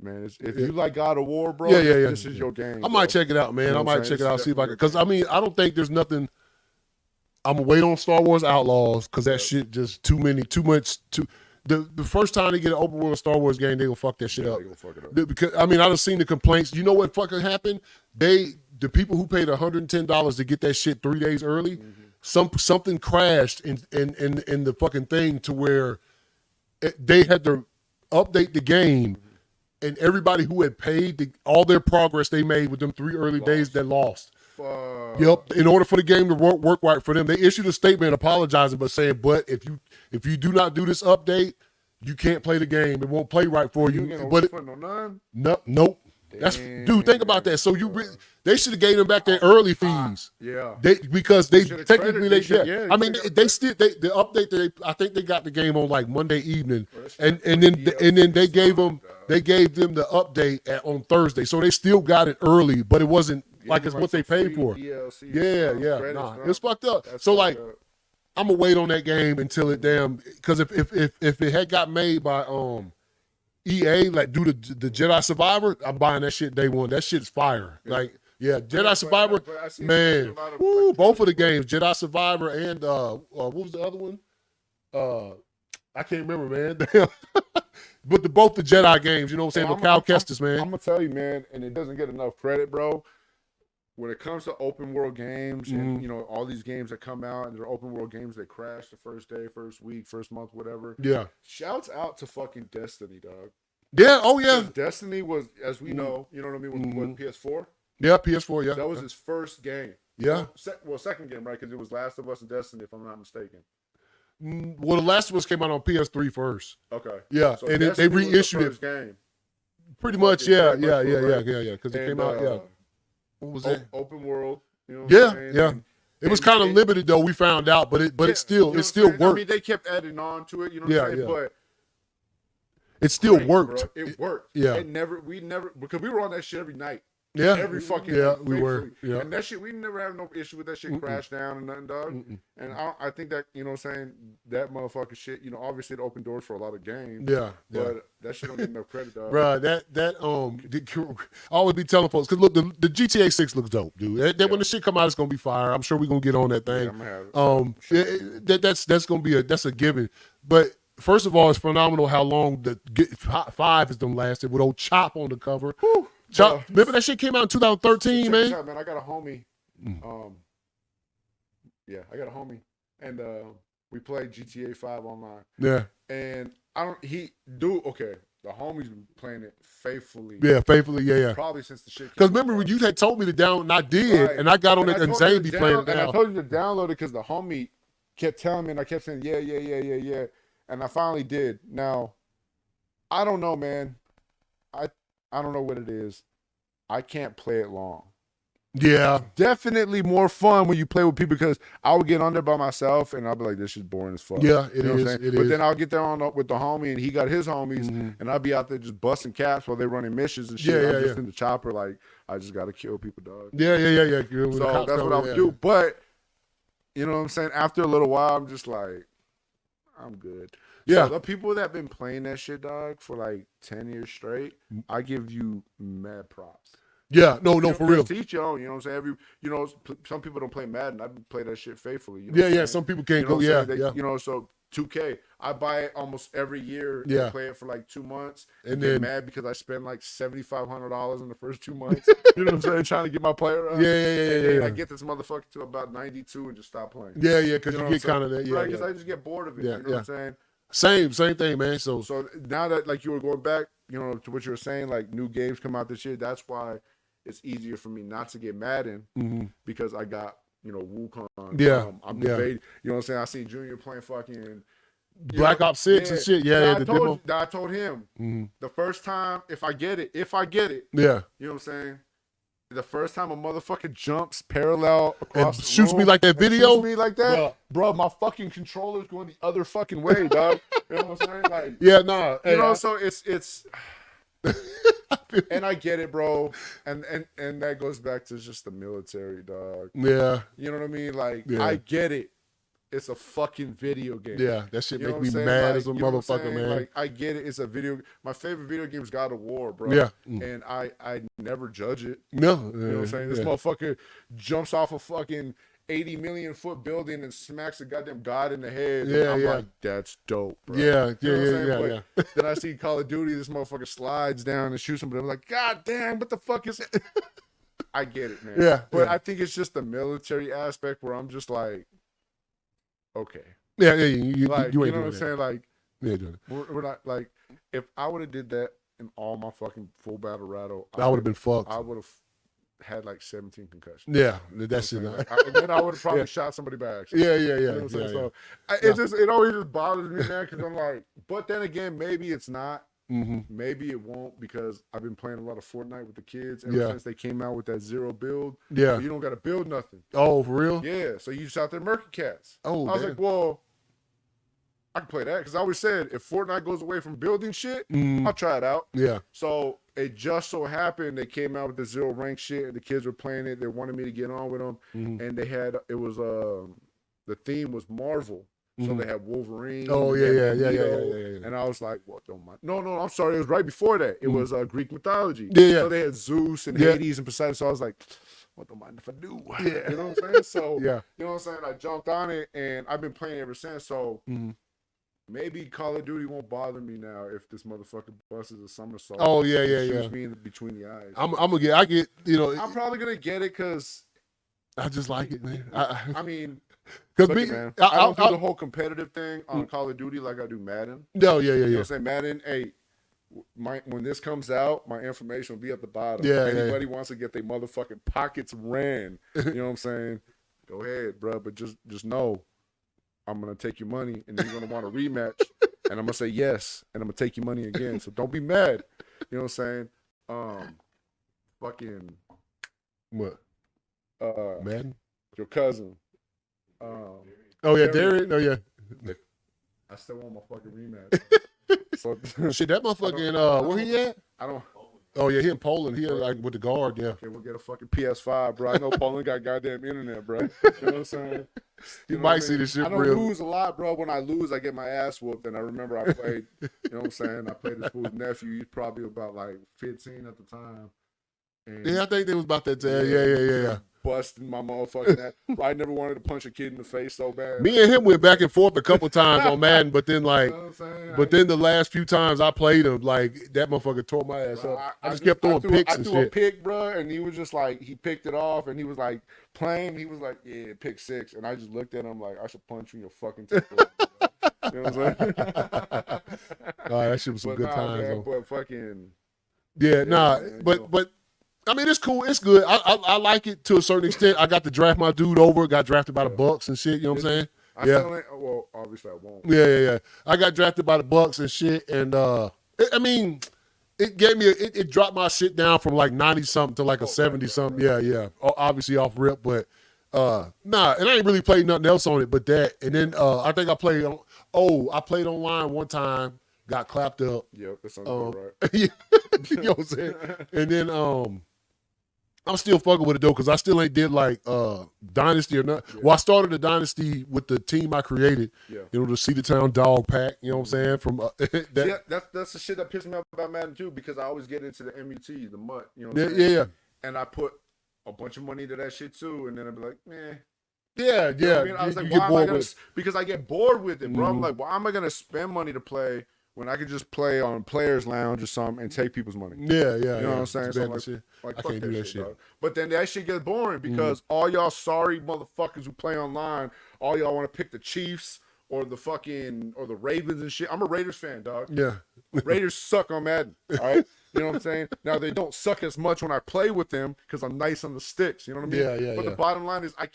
man. If you like God of War, bro, this is your game. I might check it out, man. I might check it out, see if I can. Because I mean, I don't think there's nothing. I'm gonna wait on Star Wars Outlaws because that shit just too much. The first time they get an open world Star Wars game, they gonna fuck that shit up. They gonna fuck it up. Because I mean, I done seen the complaints. You know what fucking happened? The people who paid $110 to get that shit 3 days early, something crashed in the fucking thing to where they had to update the game, and everybody who had paid all their progress they made with them 3 early days, they lost. Yep. In order for the game to work right for them, they issued a statement apologizing, but saying, "But if you do not do this update, you can't play the game. It won't play right for you." Nope. That's dude. Think about that. So they should have gave them back their early fees. Because they technically I mean they still the update I think they got the game on like Monday evening, and then they gave them the update on Thursday, so they still got it early, but it wasn't like it's what they paid for. DLC, nah, it's fucked up. So like, I'm gonna wait on that game until it because if it had got made by EA, like do the Jedi Survivor, I'm buying that shit day one. That shit's fire. Like, Jedi Survivor, man. Woo, both of the games, Jedi Survivor and what was the other one? I can't remember, man. Damn. But both the Jedi games, you know what I'm saying? The Cal Kestis, man. I'm gonna tell you, man, and it doesn't get enough credit, bro. When it comes to open world games and all these games that come out and they're open world games that crash the first day, first week, first month, whatever. Yeah. Shouts out to fucking Destiny, dog. Yeah. Oh yeah. Destiny was, as we know, you know what I mean, with PS4. Yeah, PS4. Yeah. That was his first game. Yeah. Well, second game, right? Because it was Last of Us and Destiny, if I'm not mistaken. Well, the Last of Us came out on PS3 first. Okay. Yeah, so and they reissued it. Game. Pretty much, yeah. Because it came out, yeah. What was that? Open world. You know what I'm saying? Yeah. It was kind of limited though. We found out, but it still worked. I mean, they kept adding on to it. You know what I'm saying? But it still worked. Bro. It worked. Yeah. We never because we were on that shit every night. Yeah. Every fucking night, we were. Yeah. And that shit, we never have no issue with that shit crash down and nothing, dog. And I think that, you know what I'm saying, that motherfucking shit, you know, obviously it opened doors for a lot of games. Yeah. But that shit don't get enough credit, dog. Bro, I always be telling folks, because look, the GTA 6 looks dope, dude. When the shit come out, it's gonna be fire. I'm sure we're gonna get on that thing. Yeah, I'm gonna have it. That's gonna be a given. But first of all, it's phenomenal how long the 5 has done lasted with old Chop on the cover. Whew. Chop, remember that shit came out in 2013, man? Out, man. I got a homie. I got a homie, and we played GTA 5 online. Yeah. And okay, the homie's been playing it faithfully. Yeah, faithfully, yeah. Probably since the shit. Because remember when you had told me to download, and I did, and I got on it, and Zane be playing it now. And I told you to download it because the homie kept telling me, and I kept saying, yeah. And I finally did. Now, I don't know, man. I don't know what it is. I can't play it long. Yeah. Definitely more fun when you play with people because I would get on there by myself and I'll be like, this is boring as fuck. Yeah, it is. But then I'll get there on with the homie and he got his homies and I'll be out there just busting caps while they're running missions and shit. I'm just in the chopper like, I just got to kill people, dog. Yeah. So that's what I would do. But, you know what I'm saying? After a little while, I'm just like, I'm good. Yeah. So the people that been playing that shit, dog, for like 10 years straight, I give you mad props. Yeah, no, for real. Teach your own, you know what I'm saying? Some people don't play Madden. I play that shit faithfully. You know yeah. Some people can't go. You know, so 2K, I buy it almost every year. Yeah. And play it for like 2 months. And get then mad because I spend like $7,500 in the first 2 months. You know what I'm saying? Trying to get my player up. Yeah. I get this motherfucker to about 92 and just stop playing. Yeah, because you get kind of that. Right, because I just get bored of it. Yeah, you know what I'm saying? Same thing, man. So now that like you were going back, you know, to what you were saying, like new games come out this year. That's why it's easier for me not to get Madden because I got, you know, Wukong. Yeah. I'm debating. You know what I'm saying? I see Junior playing fucking Black Ops 6 and shit. Yeah, I told him the first time if I get it, yeah, you know what I'm saying? The first time a motherfucker jumps parallel across and the shoots room me like that video, shoots me like that, bro. My fucking controller's going the other fucking way, dog. You know what I'm saying? Like, yeah, nah. You know, so it's. And I get it, bro. And that goes back to just the military, dog. Yeah. You know what I mean? Like, I get it. It's a fucking video game. Yeah, that shit make me mad like, as a motherfucker, man. Like, I get it. It's a video. My favorite video game is God of War, bro. Yeah. And I never judge it. No. You know what I'm saying? This motherfucker jumps off a fucking 80 million foot building and smacks a goddamn god in the head. Yeah, I'm like, that's dope, bro. Yeah. Then I see Call of Duty, this motherfucker slides down and shoots somebody. I'm like, God damn, what the fuck is it? I get it, man. Yeah. But I think it's just the military aspect where I'm just like, okay. Yeah, you ain't know what I'm saying? Like, doing it. We're not like, if I would have did that in all my fucking full battle rattle, I would have been fucked. I would have had like 17 concussions. Yeah, that's it. And then I would have probably shot somebody by accident. Yeah. You know what I'm saying? So it always just bothers me, man, because I'm like, but then again, maybe it's not. Maybe it won't because I've been playing a lot of Fortnite with the kids ever since they came out with that zero build. Yeah. So you don't got to build nothing. Oh, for real? Yeah. So you just out there murking cats. Oh, I was like, well, I can play that because I always said if Fortnite goes away from building shit, I'll try it out. Yeah. So it just so happened they came out with the zero rank shit and the kids were playing it. They wanted me to get on with them, and they had the theme was Marvel. So they had Wolverine. Oh, yeah. And I was like, well, don't mind. No, I'm sorry. It was right before that. It was Greek mythology. Yeah. So they had Zeus and Hades and Poseidon. So I was like, well, don't mind if I do. Yeah. You know what I'm saying? So, yeah. You know what I'm saying? I jumped on it and I've been playing ever since. So maybe Call of Duty won't bother me now if this motherfucker busts a somersault. Oh, yeah. Shoots me in between the eyes. I'm gonna you know. I'm probably going to get it because I just like it, man. I mean... Because man, I don't do the whole competitive thing on Call of Duty like I do Madden. No, yeah. You know what I'm saying? Madden, hey, when this comes out, my information will be at the bottom. Yeah, if anybody wants to get their motherfucking pockets ran, you know what I'm saying? Go ahead, bro. But just know, I'm going to take your money, and then you're going to want a rematch. And I'm going to say yes, and I'm going to take your money again. So don't be mad. You know what I'm saying? Fucking What? Madden? your cousin. Oh yeah, Derek. Darren. Oh yeah. I still want my fucking rematch. So Shit, that motherfucking where he at? I don't. Oh yeah, he in Poland. He like with the guard. Yeah. Okay, we'll get a fucking PS5, bro. I know Poland got goddamn internet, bro. You know what I'm saying? You know might what see this shit I don't real. lose a lot, bro. When I lose, I get my ass whooped. And I remember I played, you know what I'm saying? I played this fool's nephew. He's probably about like 15 at the time. And Yeah, I think they was about that time. Yeah. busting my motherfucking ass. I never wanted to punch a kid in the face so bad. Me and him went back and forth a couple times on Madden, but then like, You know what I'm saying? but then the last few times I played him, like that motherfucker tore my ass Bro, up. I just kept throwing picks and I threw a shit. pick, bro, and he was just like, he picked it off, and he was like playing. He was like, yeah, pick 6, and I just looked at him like, I should punch you in your fucking temple. You know what I'm saying? Oh, that shit was some But good nah, times. man, Though. but fucking Yeah, nah, man, but you know. but I mean, it's cool. It's good. I like it to a certain extent. I got to draft my dude over. Got drafted by the Bucks and shit. You know what I'm saying? I Yeah. still ain't, well, obviously I won't. Yeah. I got drafted by the Bucks and shit. And I mean, it gave me it dropped my shit down from like 90 something to like a 70 something. Yeah. Obviously off rip, but nah. And I ain't really played nothing else on it but that. And then I think I played online one time. Got clapped up. Yep, that sounds about right. Yeah. You know what I'm saying? And then I'm still fucking with it though, because I still ain't did like Dynasty or not. Yeah. Well, I started a Dynasty with the team I created. Yeah. You know, the Cedar Town Dawg Pack, you know what I'm saying? From that's the shit that pissed me off about Madden too, because I always get into the MUT, the MUT, you know what I'm saying? Yeah. And I put a bunch of money to that shit too, and then I'd be like, meh. Yeah. You know what I mean? I was like, why am I gonna, because I get bored with it, bro. I'm like, why am I gonna spend money to play when I could just play on Players Lounge or something and take people's money? Yeah. You know what I'm saying? So like, I can't do that shit. Dog. But then that shit gets boring because all y'all sorry motherfuckers who play online, all y'all want to pick the Chiefs or the fucking or the Ravens and shit. I'm a Raiders fan, dog. Yeah. Raiders suck on Madden. All right. You know what I'm saying? Now they don't suck as much when I play with them because I'm nice on the sticks. You know what I mean? Yeah. But the bottom line is I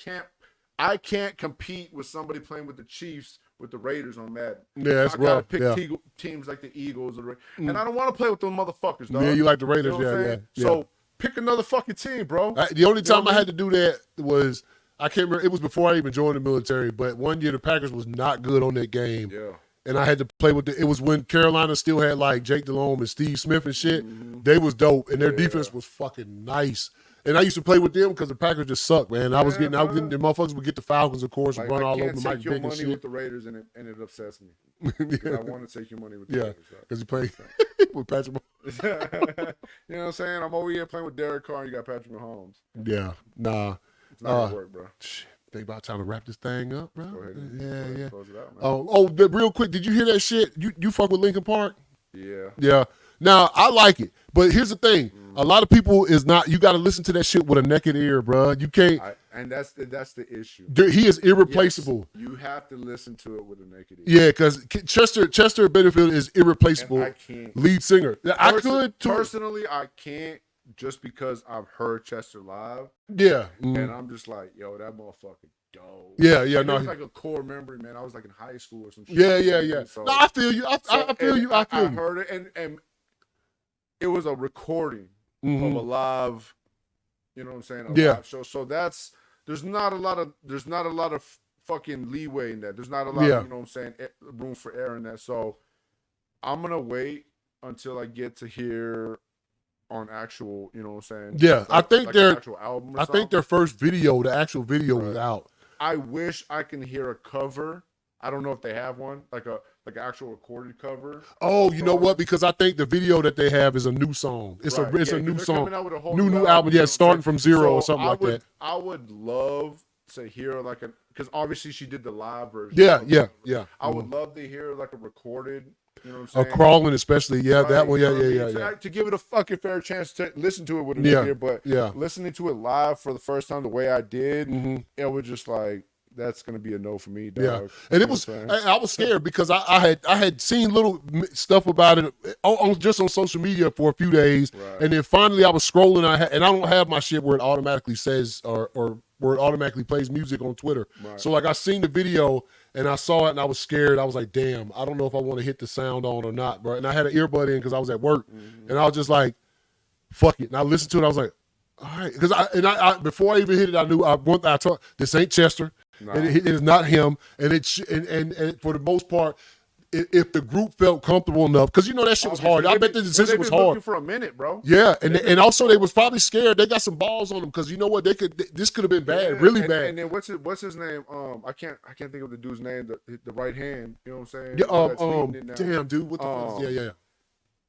can't compete with somebody playing with the Chiefs with the Raiders on Madden. Yeah, that's rough. I gotta pick teams like the Eagles and I don't want to play with those motherfuckers, dog. Yeah, you like the Raiders, you know yeah. So pick another fucking team, bro. The only time I had to do that was, I can't remember, it was before I even joined the military, but one year the Packers was not good on that game. Yeah. And I had to play with it was when Carolina still had like Jake Delhomme and Steve Smith and shit. They was dope, and their defense was fucking nice. And I used to play with them because the Packers just sucked, man. I was getting the motherfuckers would get the Falcons, of course, and run all over Mike Vick and shit. I can't take your money with the Raiders, and it upsets me. I want to take your money with the Raiders. Because you play with Patrick Mahomes. You know what I'm saying? I'm over here playing with Derek Carr, and you got Patrick Mahomes. Yeah, nah. It's not going to work, bro. Think about time to wrap this thing up, bro. Go ahead and close it out, man. Real quick, did you hear that shit? You fuck with Linkin Park? Yeah. Yeah. Now, I like it, but here's the thing. A lot of people is not, you got to listen to that shit with a naked ear, bro. You can't. And that's the issue. He is irreplaceable. Yes, you have to listen to it with a naked ear. Yeah, because Chester Benningfield is irreplaceable. And I can't. Lead singer. I could, too. Personally, I can't just because I've heard Chester live. Yeah. And I'm just like, yo, that motherfucker dope. Yeah. It No, was like a core memory, man. I was like in high school or some shit. Yeah. So, no, I feel you. I feel you. I heard it, and it was a recording of a live, you know what I'm saying? Live show. So there's not a lot of fucking leeway in that. There's not a lot of, you know what I'm saying, room for error in that. So I'm gonna wait until I get to hear on actual, you know what I'm saying? Yeah, I think their actual album. I think their first video, the actual video, was out. I wish I can hear a cover. I don't know if they have one, like an actual recorded cover. Oh, you know what? Because I think the video that they have is a new song. It's a new song, new album. Yeah, starting from zero or something like that. I would love to hear because obviously she did the live version. Yeah. I would love to hear like a recorded. You know what I'm saying? A Crawling, especially. Yeah, right, that one. Yeah. To give it a fucking fair chance to listen to it with an ear, but listening to it live for the first time the way I did, it was just like, that's gonna be a no for me, dog. Yeah, and it was. I was scared because I had seen little stuff about it just on social media for a few days, and then finally I was scrolling. And I don't have my shit where it automatically says or where it automatically plays music on Twitter. Right. So like I seen the video and I saw it and I was scared. I was like, damn, I don't know if I want to hit the sound on or not, bro. And I had an earbud in because I was at work, and I was just like, fuck it. And I listened to it. I was like, all right, because I before I even hit it, I knew I thought this ain't Chester. Nah. It is not him, and and for the most part, if the group felt comfortable enough, because you know that shit was hard. I bet the decision was hard for a minute, bro. Yeah, and also they was probably scared. They got some balls on them because you know what, this could have been bad, really bad. And then what's his name? I can't think of the dude's name. The right hand. You know what I'm saying? Yeah. Damn, dude. What the fuck? Yeah.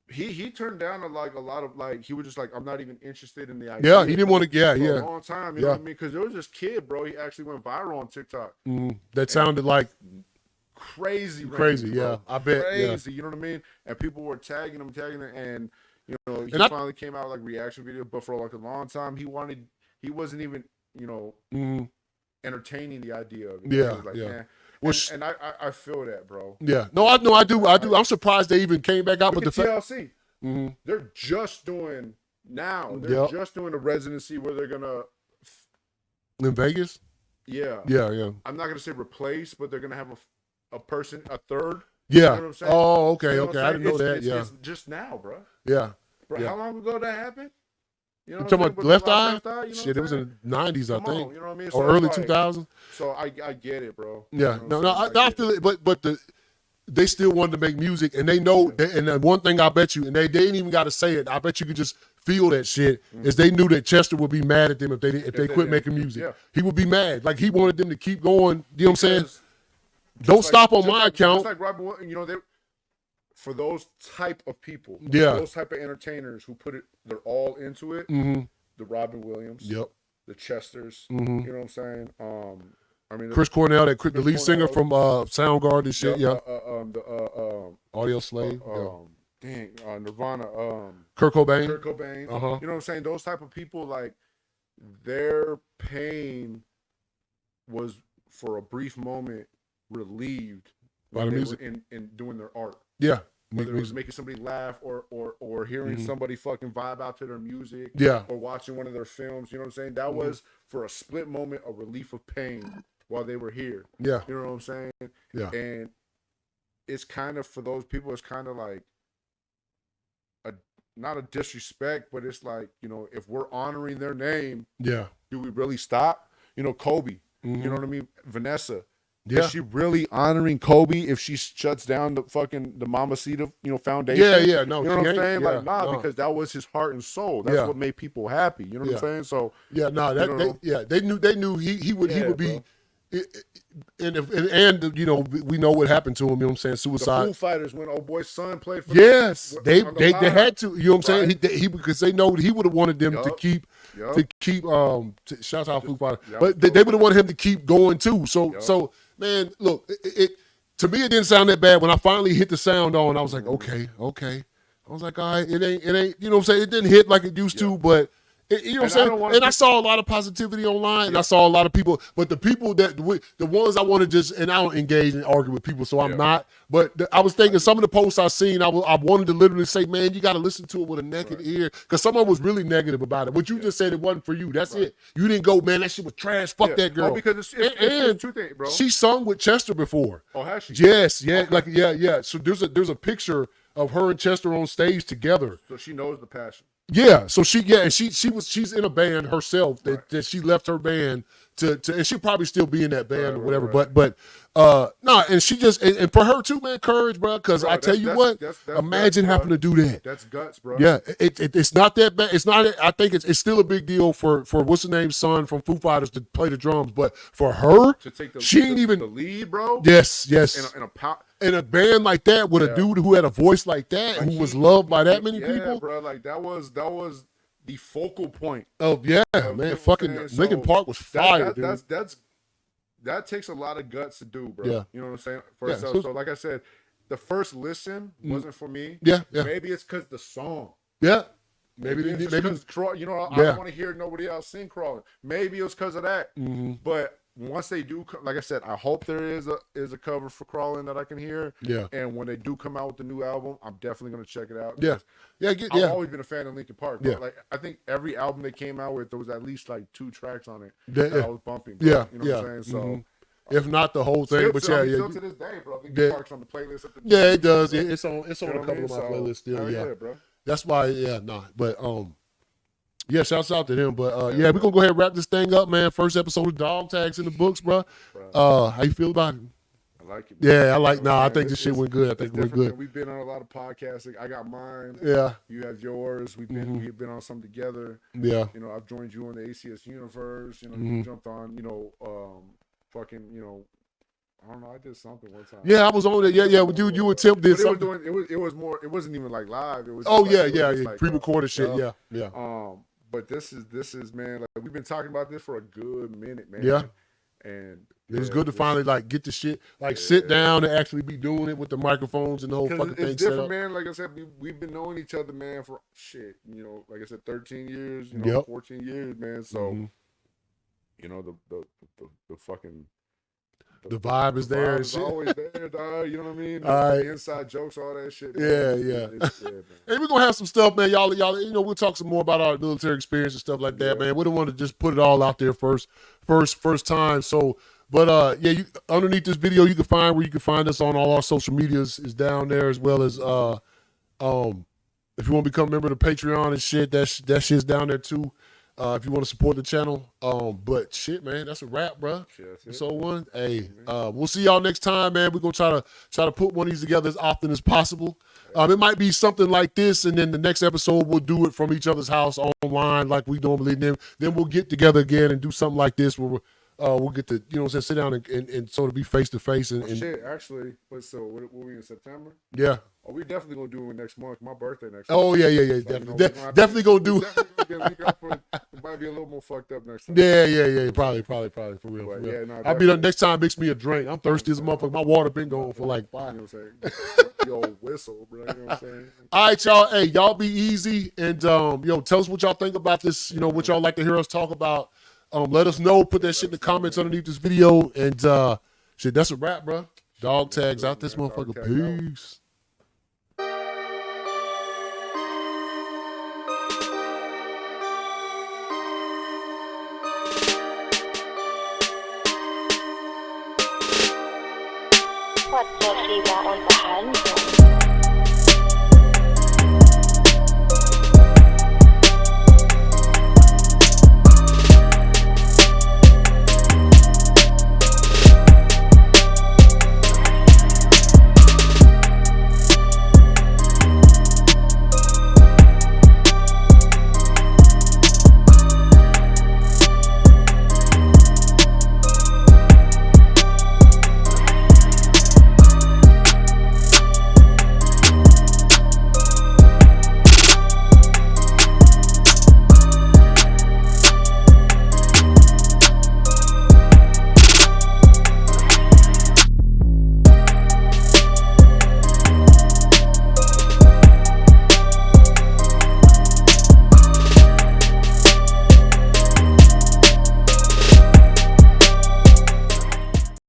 He turned down a lot of he was just like, I'm not even interested in the idea. Yeah, he didn't want to. For a long time. You know what I mean? Because there was this kid, bro. He actually went viral on TikTok. That sounded like crazy, yeah. I bet. Crazy. You know what I mean? And people were tagging him, and you know, he finally came out with like reaction video. But for like a long time, he wasn't even, you know, entertaining the idea of it. Yeah, He was like, yeah. And I feel that, bro. Yeah. No, I do. I'm surprised they even came back out with the TLC. They're just doing now. They're just doing a residency where they're gonna in Vegas. Yeah. I'm not gonna say replace, but they're gonna have a person, a third. Yeah. You know what I'm saying? Oh, okay, you know okay. I didn't know that. It's just now, bro. Yeah. Bro, how long ago that happened? You know, you talking about Left Eye? You know Shit, it was in the 90s, I think. You know what I mean? Or early 2000s. So I get it, bro. Yeah. You know No, I feel it, but they still wanted to make music, and they know. And the one thing I bet you, and they didn't even got to say it. I bet you could just feel that shit. Is they knew that Chester would be mad at them if they quit making music. Yeah. He would be mad. Like he wanted them to keep going. You know what I'm saying? Don't stop on my account. Just like Robin, you know, for those type of people, those type of entertainers who they're all into it. The Robin Williams, the Chesters, you know what I'm saying? I mean, Chris Cornell, the lead singer from Soundgarden and shit, Audio Slave, Nirvana, Kurt Cobain, you know what I'm saying? Those type of people, like, their pain was for a brief moment relieved by the music in doing their art. Yeah. Whether it was making somebody laugh or hearing somebody fucking vibe out to their music, or watching one of their films, you know what I'm saying? That was for a split moment a relief of pain while they were here. Yeah. You know what I'm saying? Yeah. And it's kind of, for those people, it's kind of like not a disrespect, but it's like, you know, if we're honoring their name, do we really stop? You know, Kobe, you know what I mean? Vanessa. Yeah. Is she really honoring Kobe if she shuts down the Mamacita, you know, foundation? Yeah, no. You know what I'm saying? Yeah, like, because that was his heart and soul. That's what made people happy. You know what I'm saying? So they knew he would be, and you know, we know what happened to him. You know what I'm saying? Suicide. The Foo Fighters, when old boy's son played for they had to. You know what I'm saying? He because they know he would have wanted them to keep. Shout out Foo Fighters, but they would have wanted him to keep going too. So man, look, it to me it didn't sound that bad. When I finally hit the sound on, I was like, okay. I was like, all right, it ain't. You know what I'm saying? It didn't hit like it used to, but. You know what I'm saying? And I saw a lot of positivity online, and I saw a lot of people, but the people the ones I want to just, and I don't engage and argue with people, so I'm not. But I was thinking some of the posts I seen, I wanted to literally say, man, you got to listen to it with a naked ear, because someone was really negative about it. What you just said, it wasn't for you. That's it. You didn't go, man, that shit was trash. Fuck that girl. Oh, because it's two things, bro. She sung with Chester before. Oh, has she? Yes, yeah, okay. So there's a picture of her and Chester on stage together. So she knows the passion. Yeah, so she's in a band herself that she left her band to and she'll probably still be in that band or whatever. But and she just and for her too, man, courage, bro. Because I tell you what, imagine having to do that. That's guts, bro. Yeah, it's not that bad. It's not. I think it's still a big deal for what's the name son from Foo Fighters to play the drums, but for her, to take she ain't even the lead, bro. Yes. In a band like that with a dude who had a voice like that, who was loved by that many people, bro. Like that was the focal point. Oh yeah, man. Fucking Linkin Park was fire, dude. That takes a lot of guts to do, bro. Yeah. You know what I'm saying? For itself. So like I said, the first listen wasn't for me. Yeah. Maybe it's because the song. Yeah. Maybe you know, I don't want to hear nobody else sing Crawling. Maybe it was because of that. But once they do, like I said, I hope there is a cover for Crawling that I can hear. Yeah. And when they do come out with the new album, I'm definitely gonna check it out. Yeah. I've always been a fan of Linkin Park. Bro. Yeah. Like I think every album they came out with, there was at least like 2 tracks on it that I was bumping. Bro. Yeah. You know what I'm saying? So. If not the whole thing, but still yeah. to this day, bro. Linkin Park's on the playlist. Yeah, it does. It's on a You know couple of my playlists still. Yeah, bro. That's why. Yeah, nah. But yeah, shouts out to him. But yeah, we're gonna go ahead and wrap this thing up, man. First episode of Dawg Tagz in the books, bro. How you feel about it? I like it. Bro. Yeah, I like. Nah, I think this shit went good. I think it went good. Man. We've been on a lot of podcasts. I got mine. Yeah. You have yours. We've been on some together. Yeah. You know, I've joined you on the ACS universe. You know, you jumped on. You know, fucking. You know, I don't know. I did something one time. Yeah, I was on it. Yeah. You attempted something. It was more. It wasn't even like live. It was. Like, pre-recorded shit. Yeah. But this is man. Like we've been talking about this for a good minute, man. Yeah. And it was good to finally like get the shit, like sit down and actually be doing it with the microphones and the whole fucking thing. It's different, man. Like I said, we've been knowing each other, man, for shit. You know, like I said, 13 years. You know, 14 years, man. So, you know, the fucking. The vibe is there. It's always there, dog. You know what I mean? The inside jokes, all that shit. Yeah. And we're gonna have some stuff, man. Y'all, you know, we'll talk some more about our military experience and stuff like that, man. We don't want to just put it all out there first time. So, but yeah, underneath this video, you can find where you can find us on all our social medias is down there, as well as if you want to become a member of the Patreon and shit, that shit's down there too. If you want to support the channel, but shit, man, that's a wrap, bro. So one, hey, we'll see y'all next time, man. We're gonna try to put one of these together as often as possible. It might be something like this, and then the next episode we'll do it from each other's house online, like we normally do. Then we'll get together again and do something like this where we'll get to, you know, sit down and sort of be face to face. And shit, actually, so what we in September? Yeah. Oh, we definitely gonna do it next month. My birthday next month. Oh yeah, definitely, definitely gonna do. It might be a little more fucked up next time. Yeah, probably for real. For real. Yeah, no, I'll be done next time. Mix me a drink. I'm thirsty as a motherfucker. My water been going for like 5. You know what I'm saying? Yo, whistle, bro. You know what I'm saying? All right, y'all. Hey, y'all be easy and tell us what y'all think about this. You know, what y'all like to hear us talk about. Let us know. Put that shit in the comments underneath this video. And shit, that's a wrap, bro. Dawg Tagz out this motherfucker. Peace. What does he got on the hand?